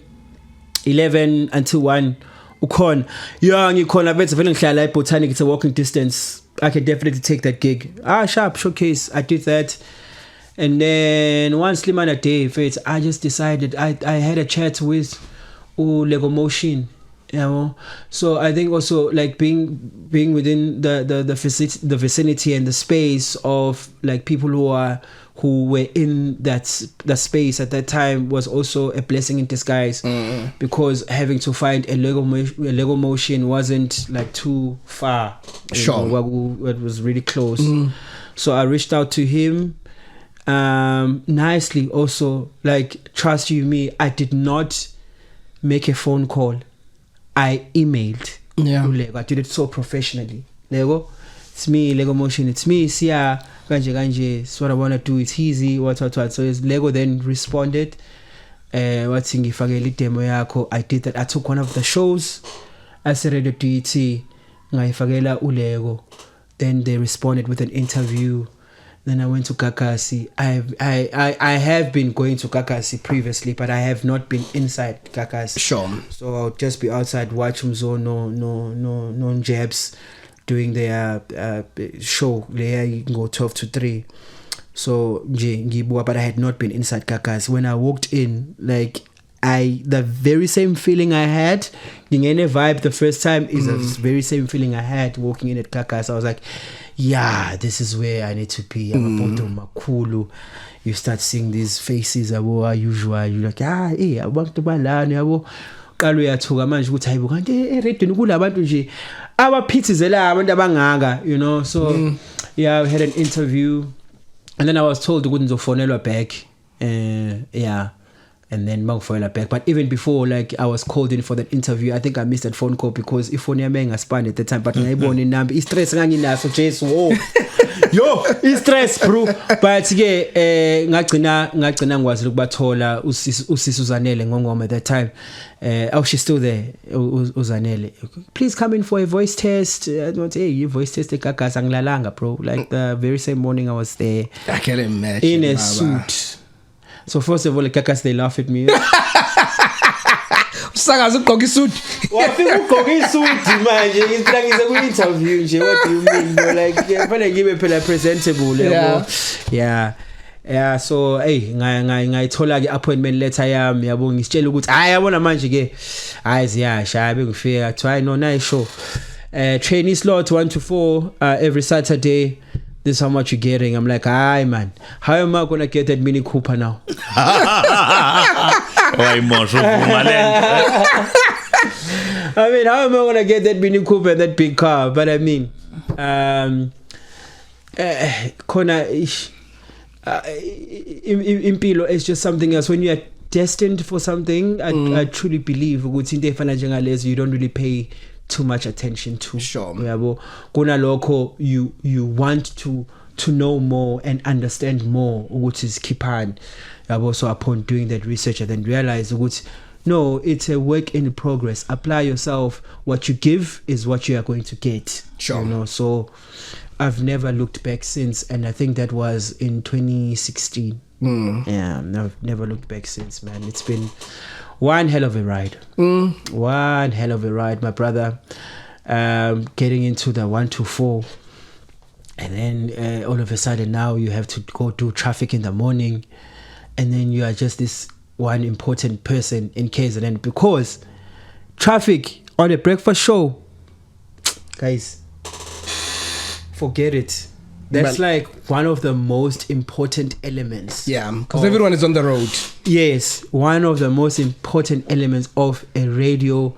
11 until 1. Ukon, young, you call a bit of a botanic. It's a walking distance. I can definitely take that gig. Sharp showcase. I did that. And then one slim a day, I just decided I had a chat with Lego Motion, you know. So I think also like being within the vicinity and the space of like people who were in that space at that time was also a blessing in disguise, because having to find a Lego Motion wasn't like too far. Sure, it was really close. So I reached out to him. Nicely also, like, trust you me, I did not make a phone call. I emailed Lego. I did it so professionally. Lego, it's me, Lego Motion, it's me, Sia, Ganje, it's what I want to do, it's easy, what. So Lego then responded, I did that. I took one of the shows, I said Radio DET, Ulego. Then they responded with an interview. Then I went to Kakasi. I have been going to Kakasi previously, but I have not been inside Kakasi. Sure. So I'll just be outside, watch no jabs doing their show. There you can go 12 to 3. So but I had not been inside Kakasi. When I walked in, like the very same feeling I had in any vibe the first time is the very same feeling I had walking in at Kakasi. I was like, yeah, this is where I need to be. You start seeing these faces usual. You're like, I want to buy land. Kalu yathuka manje ukuthi hayibo kanti eRedden kulabantu nje abaphithizela abantu abangaka, you know. So yeah, I had an interview, and then I was told ukuthi ngizofonelwa back. And then Mangfoila back. But even before, like, I was called in for that interview, I think I missed that phone call because if phone yami ngaspanned at the time, but ngayibona inamba stress nganginaso Jace. Whoa. Yo, stress bro. But ke ngagcina ngikwazi ukubathola usisi Uzanele ngongoma at that time. She's still there, Uzanele. Please come in for a voice test. I don't say you voice test Kakasi angilalanga, bro. Like the very same morning I was there. I can imagine. In a suit. So first of all, the Kakasi, they laugh at me. Sakazi ugqoka isuit. Wafika ugqoka isuit manje. Ngizilangisa ku interview nje. What do you mean? No, like fanele ngibe phela presentable yabo. Yeah, so hey, ngayithola ke appointment letter yami yabo ngisitshela ukuthi hayi yabona manje ke hayi ziyasha bengifika try no nice show. Training slot 1 to 4 every Saturday. This is how much you're getting. I'm like, hi man, how am I gonna get that Mini Cooper now? I mean, how am I gonna get that Mini Cooper and that big car? But I mean, impilo is just something else. When you are destined for something, I truly believe you don't really pay too much attention to. Sure. You want to know more and understand more, which is Kipan. So upon doing that research, and then realize no, it's a work in progress. Apply yourself. What you give is what you are going to get. Sure. You know, so I've never looked back since, and I think that was in 2016. Yeah, I've never looked back since, man. It's been one hell of a ride. One hell of a ride, my brother. Getting into the 1 to 4, and then all of a sudden now you have to go do traffic in the morning, and then you are just this one important person in KZN, because traffic on a breakfast show, guys, forget it. That's like one of the most important elements. Yeah, because everyone is on the road. Yes, one of the most important elements of a radio,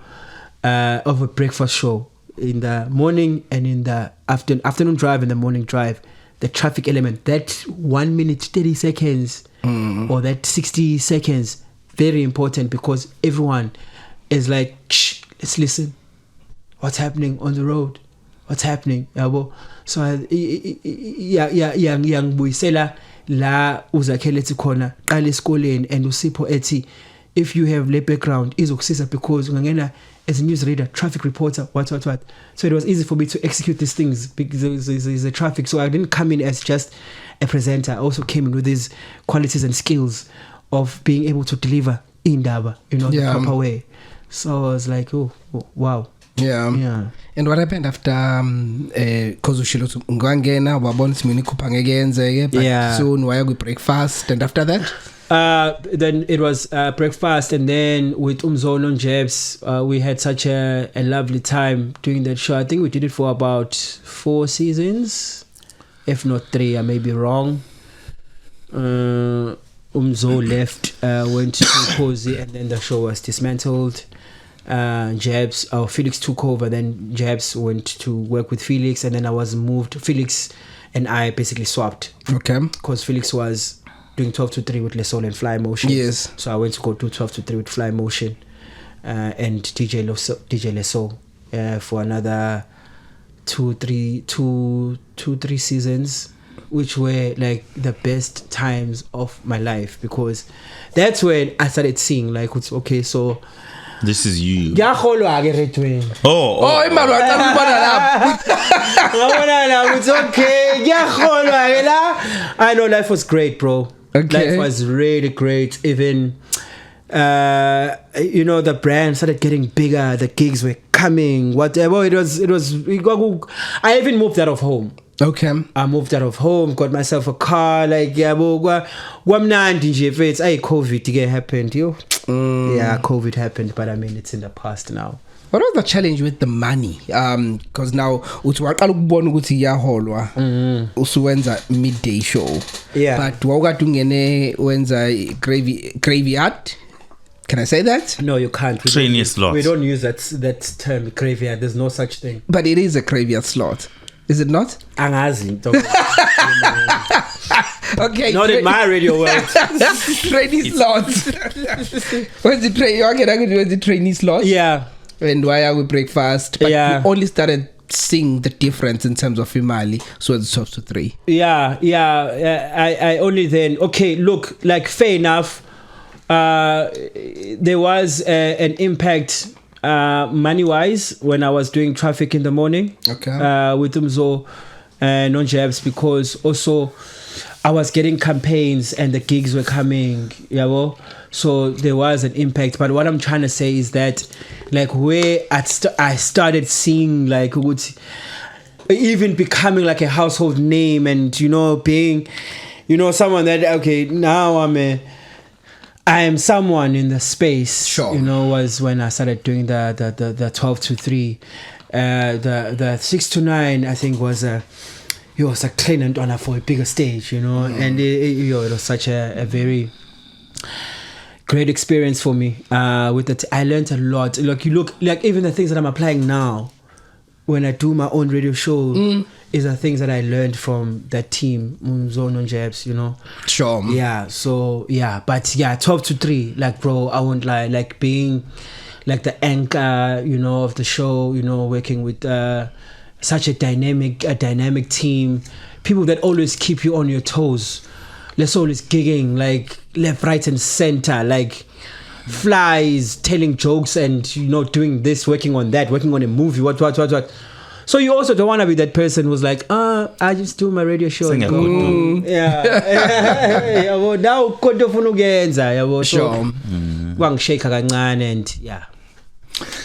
of a breakfast show. In the morning and in the afternoon drive and the morning drive, the traffic element, that 1 minute 30 seconds or that 60 seconds, very important, because everyone is like, shh, let's listen. What's happening on the road? what's happening yabo. So ngiyangibuyisela la uzakhele ethi khona qala esikoleni and uSipho ethi if you have le background izokusiza because ungangena as a news reader, traffic reporter, what. So it was easy for me to execute these things because there's a traffic. So I didn't come in as just a presenter. I also came in with these qualities and skills of being able to deliver indaba, the proper way. So I was like, oh wow. Yeah. And what happened after cause ushilo ngwangena wabona simini kupha ngeke yenzeke but soon waya ku breakfast and after that then it was breakfast, and then with Umzolo and Jebs, we had such a lovely time doing that show. I think we did it for about 4 seasons, if not 3. I may be wrong. Umzo left, went to Cozy, and then the show was dismantled. Jebs, Felix took over. Then Jebs went to work with Felix, and then I was moved. Felix and I basically swapped. Okay. Because Felix was doing 12 to 3 with Lesol and Fly Motion. Yes. So I went to go do 12 to 3 with Fly Motion and DJ Lesol for another 2-3 seasons, which were like the best times of my life because that's when I started seeing like, okay, so this is you. Imali it's okay. I know life was great, bro. Okay. Life was really great. Even the brand started getting bigger, the gigs were coming, whatever. It was I even moved out of home. Okay. I moved out of home, got myself a car, like COVID happened, yo. Yeah, COVID happened, but I mean it's in the past now. What was the challenge with the money? Because now usuqala ukubona ukuthi iyaholwa usuwenza midday show. Yeah. But wawukade wenza graveyard. Can I say that? No, you can't. Trainee slot. We don't use that term graveyard. There's no such thing. But it is a graveyard slot. Is it not? Angazi. Okay. Not in my radio world. Trainee slot. When's the trainee slot? Yeah. And why are we breakfast? But you only started seeing the difference in terms of Imali, so it's 12 to 3. Yeah. I only then, okay, look, like fair enough. There was an impact money-wise when I was doing traffic in the morning. Okay. With Umzo and non-jabs, because also I was getting campaigns and the gigs were coming, so there was an impact. But what I'm trying to say is that like where I started seeing like even becoming like a household name and being someone that okay now I am someone in the space. Sure. Was when I started doing the 12 to 3, the 6 to 9 I think was a clean and honor for a bigger stage, and it was such a very great experience for me. With that, I learned a lot. Like you look, like even the things that I'm applying now when I do my own radio show is the things that I learned from that team, Zone and Jabs, Sure. Yeah. So yeah, but yeah, 12 to 3, like bro, I won't lie, like being like the anchor, of the show, working with such a dynamic team, people that always keep you on your toes. Let's always gigging like left, right, and center, like flies, telling jokes, and doing this, working on that, working on a movie, what. So you also don't want to be that person who's like, I just do my radio show. Sing And go. Yeah. Now konto ufuna ukuyenza, yabo. Sure. Wangishake kancane and yeah.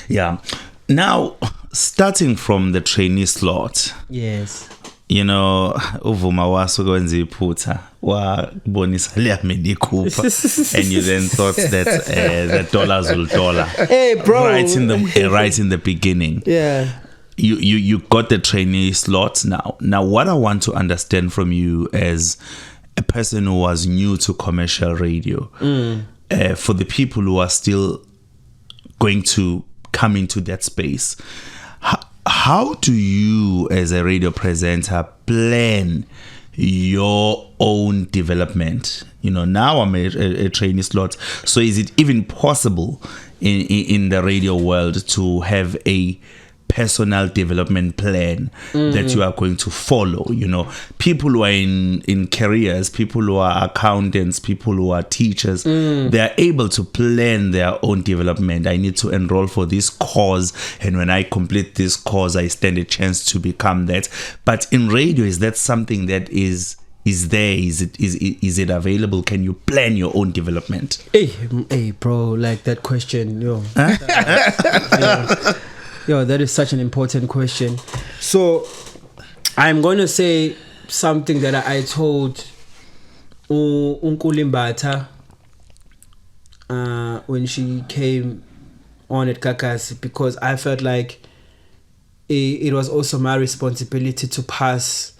Yeah. Now, starting from the trainee slot. Yes. Uvuma wasukwenza iphutha wabonisa le Mini Cooper and you then thought that the dollars will dollar. Hey bro. Right in the beginning. Yeah. You got the trainee slots now. Now what I want to understand from you as a person who was new to commercial radio, for the people who are still going to come into that space, how do you as a radio presenter plan your own development? Now I'm a trainee slot, so is it even possible in the radio world to have a personal development plan that you are going to follow. You know, people who are in careers, people who are accountants, people who are teachers, they are able to plan their own development. I need to enroll for this course, and when I complete this course, I stand a chance to become that. But in radio, is that something that is there? Is it available? Can you plan your own development? Hey, bro, like that question, yo. Yo, that is such an important question. So, I'm going to say something that I told Unkulimbata when she came on at Kakasi, because I felt like it was also my responsibility to pass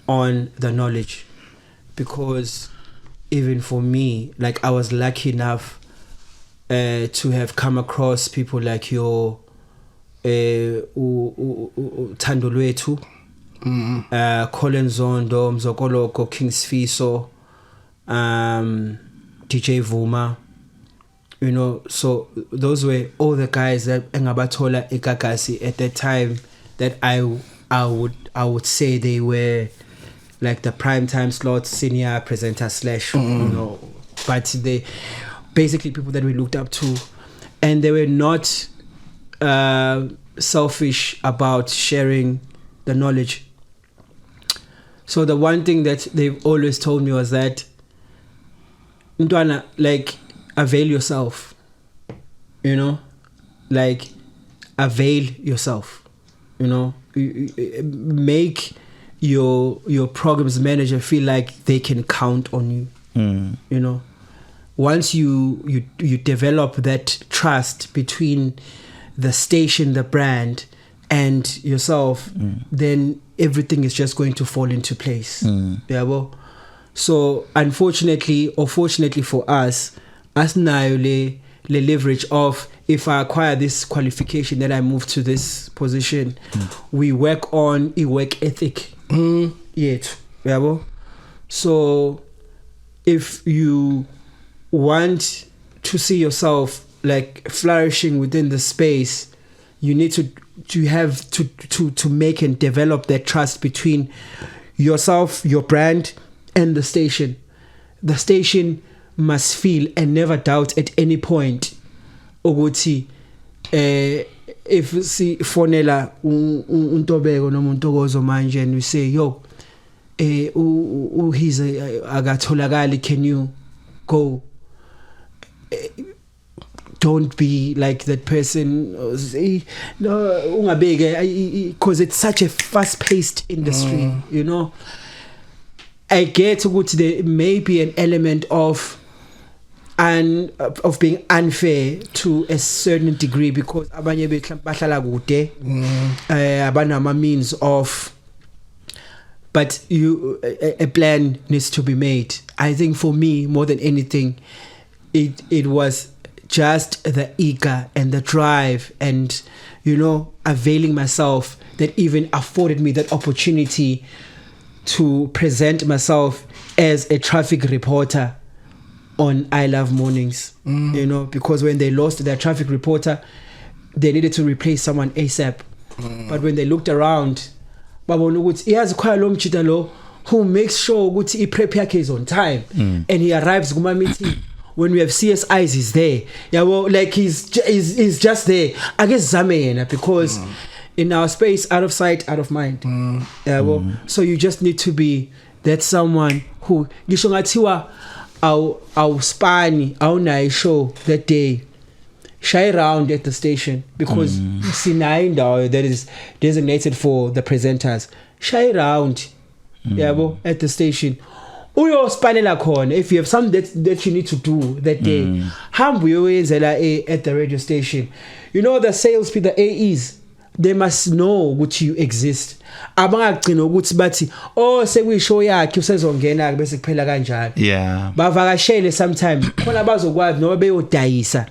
on the knowledge, because even for me, like, I was lucky enough to have come across people like your Thando Lwethu, Colin Zondo, Mzokoloko, Kings Fiso, DJ Vuma, you know. So those were all the guys that Engabatola Ekakasi at that time that I would say they were like the prime time slot senior presenter / you know, but they basically people that we looked up to, and they were not selfish about sharing the knowledge. So the one thing that they've always told me was that, Ntwana, like, avail yourself, you know, like, avail yourself, you know, make your programs manager feel like they can count on you. You know, once you develop that trust between the station, the brand, and yourself, then everything is just going to fall into place. Yeah, well, so unfortunately or fortunately for us now le leverage of, if I acquire this qualification, then I move to this position. We work on a work ethic yet. Yeah, well, so if you want to see yourself like flourishing within the space, you need to have to make and develop that trust between yourself, your brand, and the station. The station must feel and never doubt at any point ukuthi if si fonela uNtobeko noma uNtokozo manje and we say, yo, he's akatholakali, can you go? Don't be like that person, no, because it's such a fast-paced industry, you know. I get to there may be an element of being unfair to a certain degree, because abanye bahlala kude, abanama means of, but a plan needs to be made. I think for me, more than anything, it was just the eager and the drive and, you know, availing myself that even afforded me that opportunity to present myself as a traffic reporter on I Love Mornings, you know, because when they lost their traffic reporter, they needed to replace someone ASAP. But when they looked around, who makes sure he prep is on time and he arrives guma meeting. When we have CSIs, he's there. Yeah, well, like he's just there. I guess Zamena, because in our space, out of sight, out of mind. Yeah, well, so you just need to be that someone who gishongatiwa our spani, our night show that day. Shy around at the station, because Sinainda that is designated for the presenters. Shy around, yeah, well, at the station. If you have something that you need to do that day, at the radio station, you know, the salespeople, the AEs, they must know what you exist. Oh, say we show ya kusezongena bese kuphela kanjalo. Yeah. Bavakashele sometimes khona bazokwazi noba beyodayisa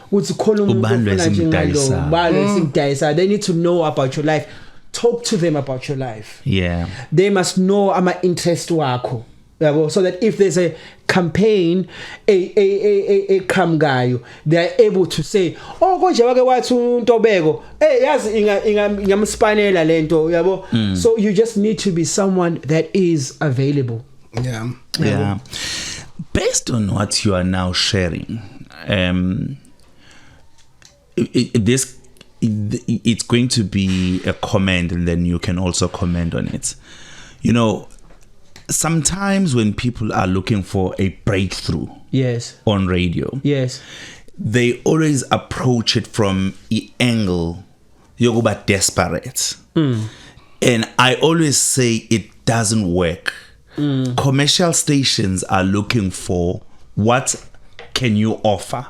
uthi khona umuntu ofuna njengalo balo simdayisa. They need to know about your life. Talk to them about your life. Yeah. They must know ama interest wakho. yabo, so that if there's a campaign a khamgayo, they are able to say, oh konje wake wathi uNtobeko yazi ingamspanela lento yabo. So you just need to be someone that is available. Yeah. Based on what you are now sharing, it's going to be a comment, and then you can also comment on it. You know, sometimes when people are looking for a breakthrough, Yes. on radio, Yes. they always approach it from the angle yokuba desperate. And I always say it doesn't work. Commercial stations are looking for what can you offer.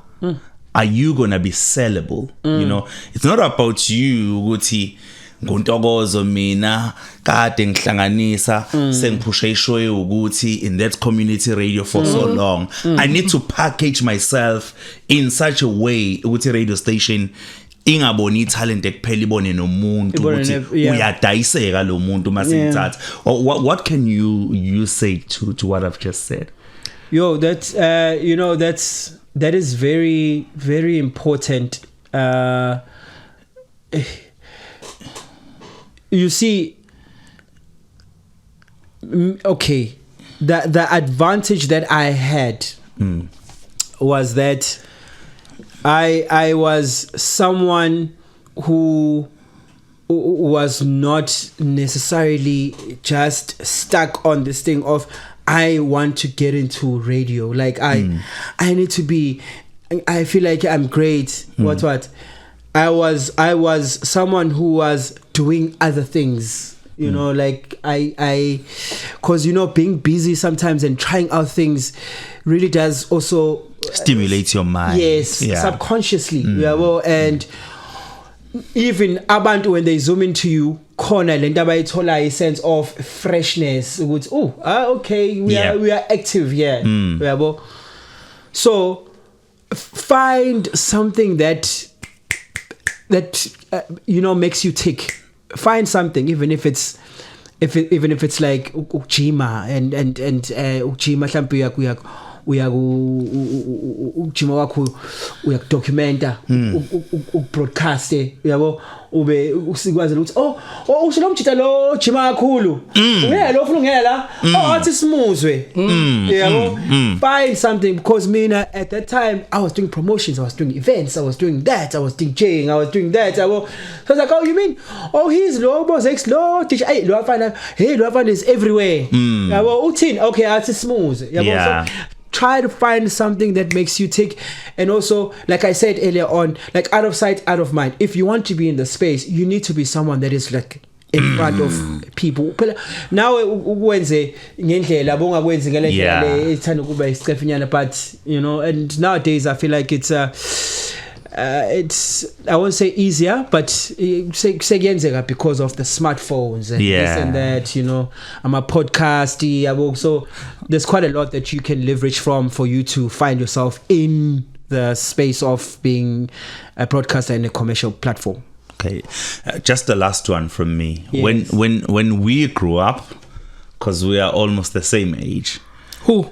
Are you gonna be sellable? You know, it's not about you ukuthi ngontokozo mina kade ngihlanganisa sengiphusha ishow ukuthi in that community radio for so long. I need to package myself in such a way ukuthi radio station ingaboni talent ekuphela ibone nomuntu ukuthi uyadayiseka lo muntu masingithatha. What can you say to what I've just said? Yo, that's you know, that is very, very important. You see, okay, the advantage that I had was that I was someone who was not necessarily just stuck on this thing of I want to get into radio. Like I need to be. I feel like I'm great. What? I was someone who was doing other things. You know, like cause you know, being busy sometimes and trying out things really does also stimulate your mind. Yes, subconsciously. Yeah, well, and even abantu when they zoom into you, khona lento abayithola a sense of freshness. Okay, we are active here. Yeah, well, so find something that you know makes you tick. Find something, even if it's like ujima and ujima mhlawumbe ujima wakho uyakudocumenta ubroadcast yabo ube usikwazi ukuthi usho lo mjita lo jima kakhulu uyena lo ufuna ungena la athi simuzwe yabo. Find something, because mina at that time I was doing promotions, I was doing events, I was doing that, I was DJing, I was doing that. So I was like, oh, you mean he's low boss X low DJ lo afana lo afana is everywhere yabo uthini. Okay, athi smooth yabo. So try to find something that makes you tick. And also, like I said earlier on, like out of sight, out of mind. If you want to be in the space, you need to be someone that is like in front of people. Now ukwenze ngendlela bongakwenzi ngendlela ethanda kuba isicefinyana, but you know, and nowadays I feel like it's I won't say easier, but sekuyenzeka because of the smartphones and this and that, you know. I'm a podcasty, so there's quite a lot that you can leverage from for you to find yourself in the space of being a broadcaster in a commercial platform. Okay, just the last one from me. Yes. When we grew up, because we are almost the same age. Who?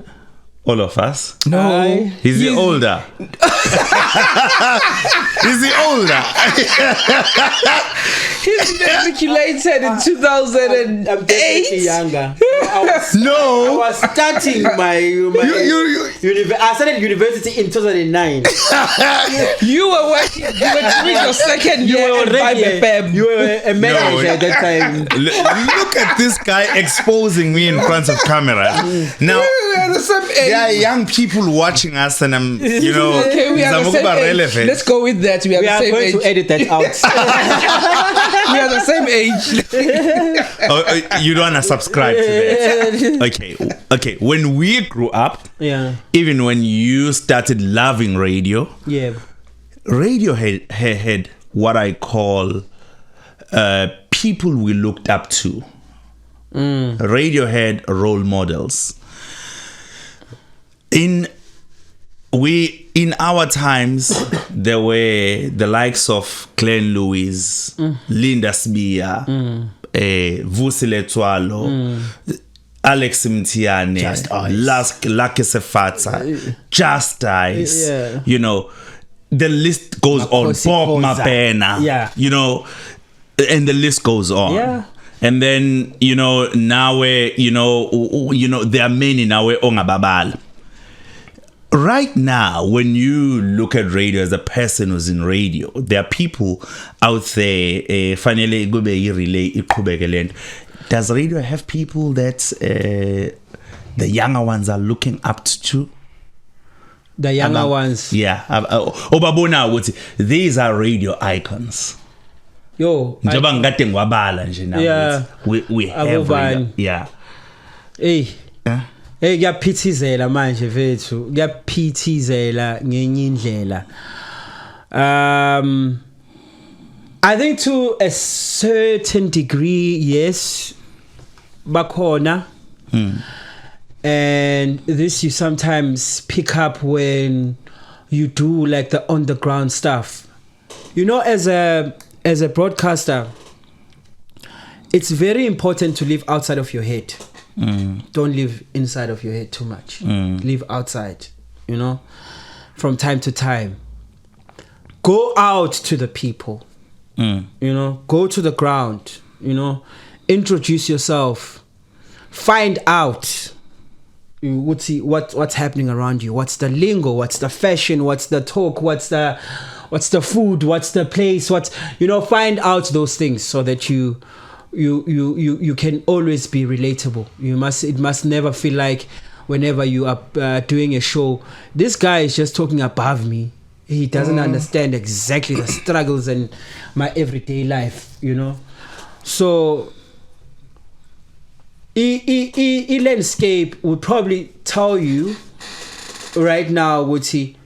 All of us? No. He's the older. He's the older. He's matriculated in 2008. I'm definitely younger. No. I was starting my I started university in 2009. You were working. You were doing your second year at Vibe FM. You were a manager at that time. Look at this guy exposing me in front of camera. Now, We are the same age. there are young people watching us, and I'm, you know, Okay, we are the same age. relevant. Let's go with that. We are We the are same going age. to edit that out. We are the same age. You don't want to subscribe to that. Okay. When we grew up, Yeah. even when you started loving radio, Yeah. radio had what I call people we looked up to. Radio had role models. In our times, there were the likes of Glenn Lewis, Linda Sbiya, Vusi Letwalo. Alex Mtiane, Just Ice. Lucky Sefatsa, Just Ice, Yeah. you know, the list goes on. Makosi Bob Khoza. Mapena, Yeah. you know, and the list goes on. Yeah. And then, you know, now you know, there are many now ongababala. Right now, when you look at radio as a person who's in radio, there are people out there. Finally, go be relay. Does radio have people that the younger ones are looking up to? The younger ones. Yeah. Obabona would say these are radio icons. Yo. Njoba ngade ngwabala nje now. Yeah. We have radio. Abobani. Yeah. Hey. Yeah. Hey, kuyaphithizela manje vethu. Kuyaphithizela ngenye indlela. I think to a certain degree, yes, bakhona. And this you sometimes pick up when you do like the on the ground stuff. You know, as a broadcaster, it's very important to live outside of your head. Don't live inside of your head too much. Live outside, you know, from time to time. Go out to the people. You know, go to the ground, you know, introduce yourself, find out what's happening around you, what's the lingo, what's the fashion, what's the talk, what's the food, what's the place, find out those things so that you can always be relatable. It must never feel like whenever you are doing a show, this guy is just talking above me. He doesn't understand exactly the struggles and my everyday life, you know. So, landscape would probably tell you right now, Wuthi,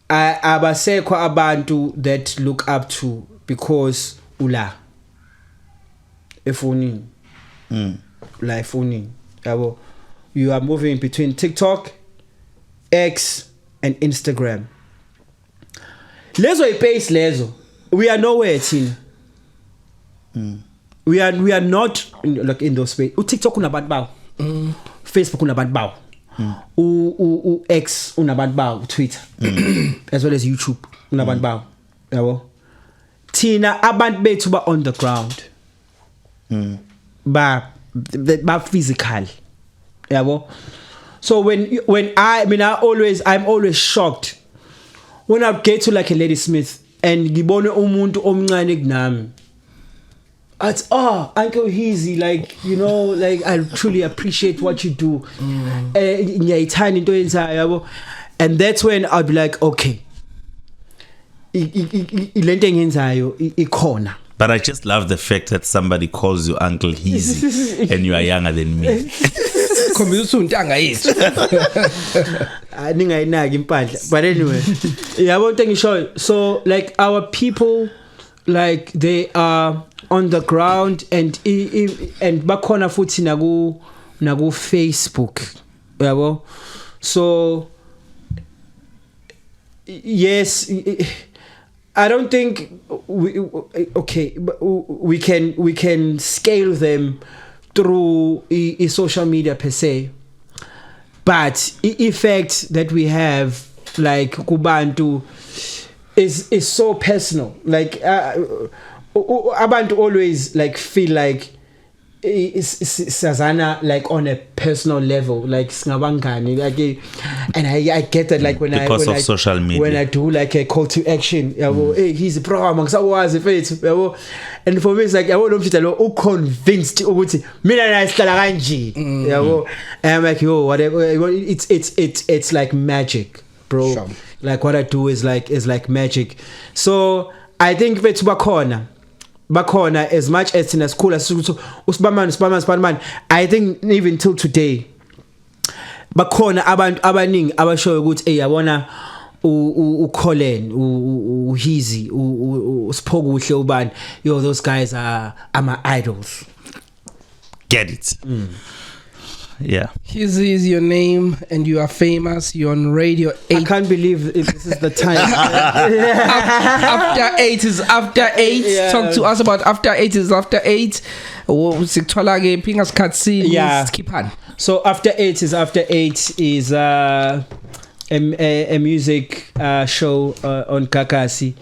abasekho abantu that look up to because ula efonini, la efonini, yabo. You are moving between TikTok, X, and Instagram. Lezo ipace lezo. We are nowhere, teen. We are not in those space. TikTok unabantu bawo. Facebook unabantu bawo. X unabantu bawo, Twitter. As well as YouTube unabantu bawo. Yabo. Tina abantu bethu ba on the ground. Ba physical. Yabo. So I'm always shocked when I get to like a Lady Smith and ngibone umuntu omncane kunami. It's Uncle Heezy, like, you know, like I truly appreciate what you do. And that's when I'll be like, okay, but I just love the fact that somebody calls you Uncle Heezy and you are younger than me. But anyway, yeah, I won't think sure. So like our people, like they are on the ground and bakhona futhi nagu Facebook, yabo. So yes, I don't think we can scale them through a social media per se, but the effect that we have like kubantu is so personal. Like abantu always like feel like Sazana like on a personal level, like singabangani, like, and I get that, like when because of social media, when I do like a call to action, hey, he's a program, and for me it's like I want to convinced mina and I'm like, yo, whatever, it's like magic, bro. Sure. Like what I do is like magic. So I think bethu bakhona as much as in a school as Uspaman, I think even till today bakhona abantu abaningi abashoyo ukuthi hey yabona uColin uHeezy uSiphokuhle ubani, yo, those guys are my idols. Get it. Yeah. Hizzy is your name, and you are famous. You're on Radio 8. I can't believe this is the time. After 8 is after 8. Yeah. Talk to us about after 8 is after 8. Yeah. So after 8 is after 8 is a music show on Kakasi.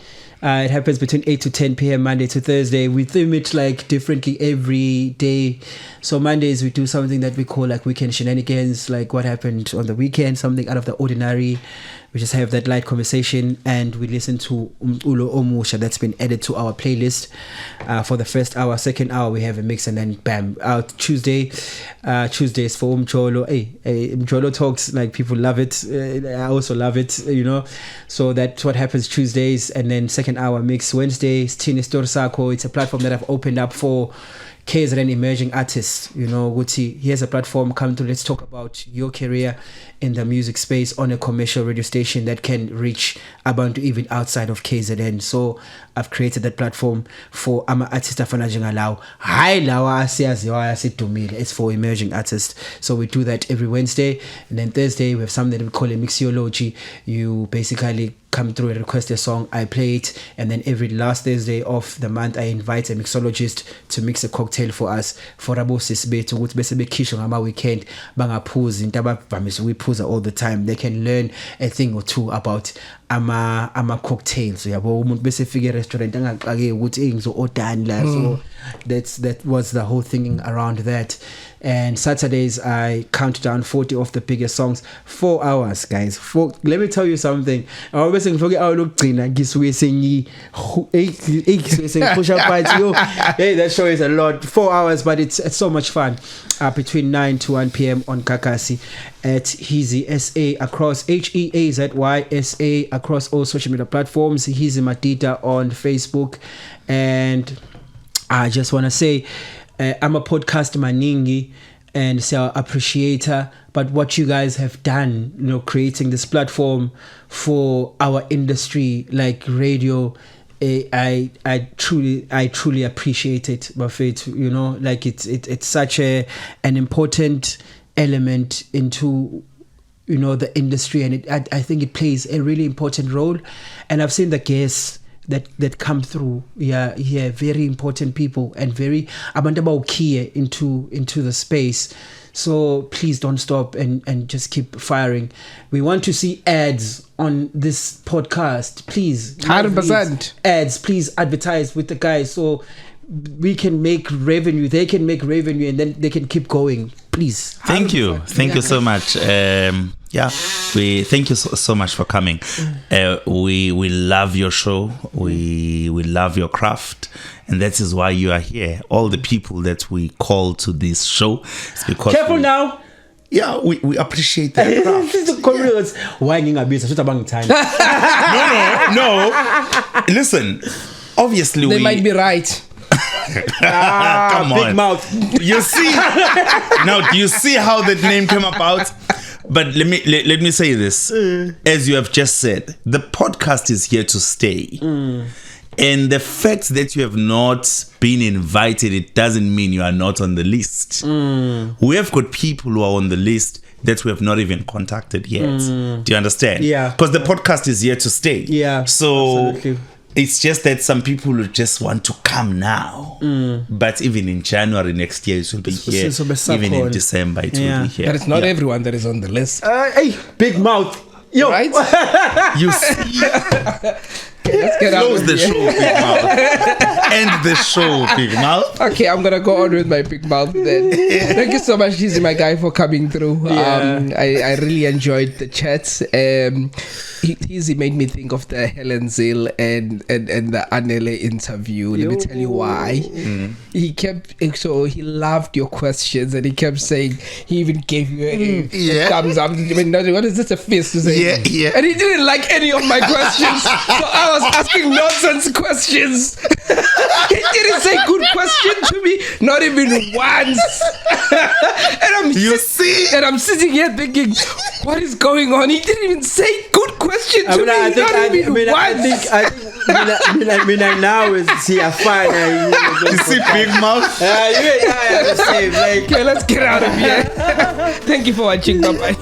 It happens between 8 to 10 p.m. Monday to Thursday. We theme it like differently every day. So Mondays we do something that we call like weekend shenanigans, like what happened on the weekend, something out of the ordinary. We just have that light conversation, and we listen to Ulo Omusha that's been added to our playlist for the first hour. Second hour we have a mix, and then bam, out Tuesdays for Mjolo. Hey, Mjolo talks, like people love it. I also love it, you know. So that's what happens Tuesdays, and then second hour mix Wednesdays. Tini Storsako. It's a platform that I've opened up for KZN emerging artists, you know. Guti, here's a platform, come to, let's talk about your career in the music space on a commercial radio station that can reach abantu even outside of KZN. So I've created that platform for ama artists afana njengalawo. Hayi lawa asiyaziwa asidumile. It's for emerging artists. So we do that every Wednesday, and then Thursday we have something that we call a mixology. You basically come through and request a song, I play it, and then every last Thursday of the month I invite a mixologist to mix a cocktail for us for abo sisibethu ukuthi bese bekhishwa ngama weekend bangaphuzi into abavamise ukuyiphuza all the time. They can learn a thing or two about ama cocktails. Yabo umuntu bese fika e-restaurant angaqake ukuthi ngizo order la. So that was the whole thing around that. And Saturdays I count down 40 of the biggest songs. 4 hours, guys. Let me tell you something. I was saying forget how look Gina gisuke sengi push up party. Hey, that show is a lot. 4 hours, but it's so much fun. Between 9 to 1 p.m. on Kakasi at Hizzy SA across HEAZYSA across all social media platforms. Hizzy Matita on Facebook. And I just want to say I'm a podcast maningi and so appreciator, but what you guys have done, you know, creating this platform for our industry like radio, I truly appreciate it, Buffett. You know, like it's such an important element into, you know, the industry, and I think it plays a really important role. And I've seen the guests that come through, very important people, and very abantu into the space. So please don't stop and just keep firing. We want to see ads on this podcast, please. 100% ads, please advertise with the guys so we can make revenue, they can make revenue, and then they can keep going. Please. Thank you so much. We thank you so much for coming. We love your show. We love your craft, and that is why you are here. All the people that we call to this show, it's because careful now. Yeah, we appreciate that craft. No. Listen, obviously they might be right. Come on, big mouth. You see now? Do you see how that name came about? But let me say this. As you have just said, the podcast is here to stay. And the fact that you have not been invited, it doesn't mean you are not on the list. We have got people who are on the list that we have not even contacted yet. Do you understand? Yeah. Because the podcast is here to stay. Yeah. So absolutely. It's just that some people will just want to come now. But even in January next year, it will be here. Even in December, it will be here. But it's not everyone that is on the list. Hey, big mouth. Yo. Right? You see? Let's get out Close of the here. show, Big Mouth. End the show, Big Mouth. Okay, I'm gonna go on with my big mouth then. Thank you so much, Hizzy, my guy, for coming through. I really enjoyed the chats. Hizzy made me think of the Helen Zille and the Anele interview. Let me tell you why. He loved your questions, and he kept saying, he even gave you a thumbs up. I mean, what is this, a fist to say? Yeah. And he didn't like any of my questions. So I I was asking nonsense questions. He didn't say good question to me, not even once. And I'm sitting here thinking, what is going on? He didn't even say good question to me, not even once. I think now is see a fine. You see Big Mouth? Yeah, the same. Like, Okay, let's get out of here. Thank you for watching. Bye-bye.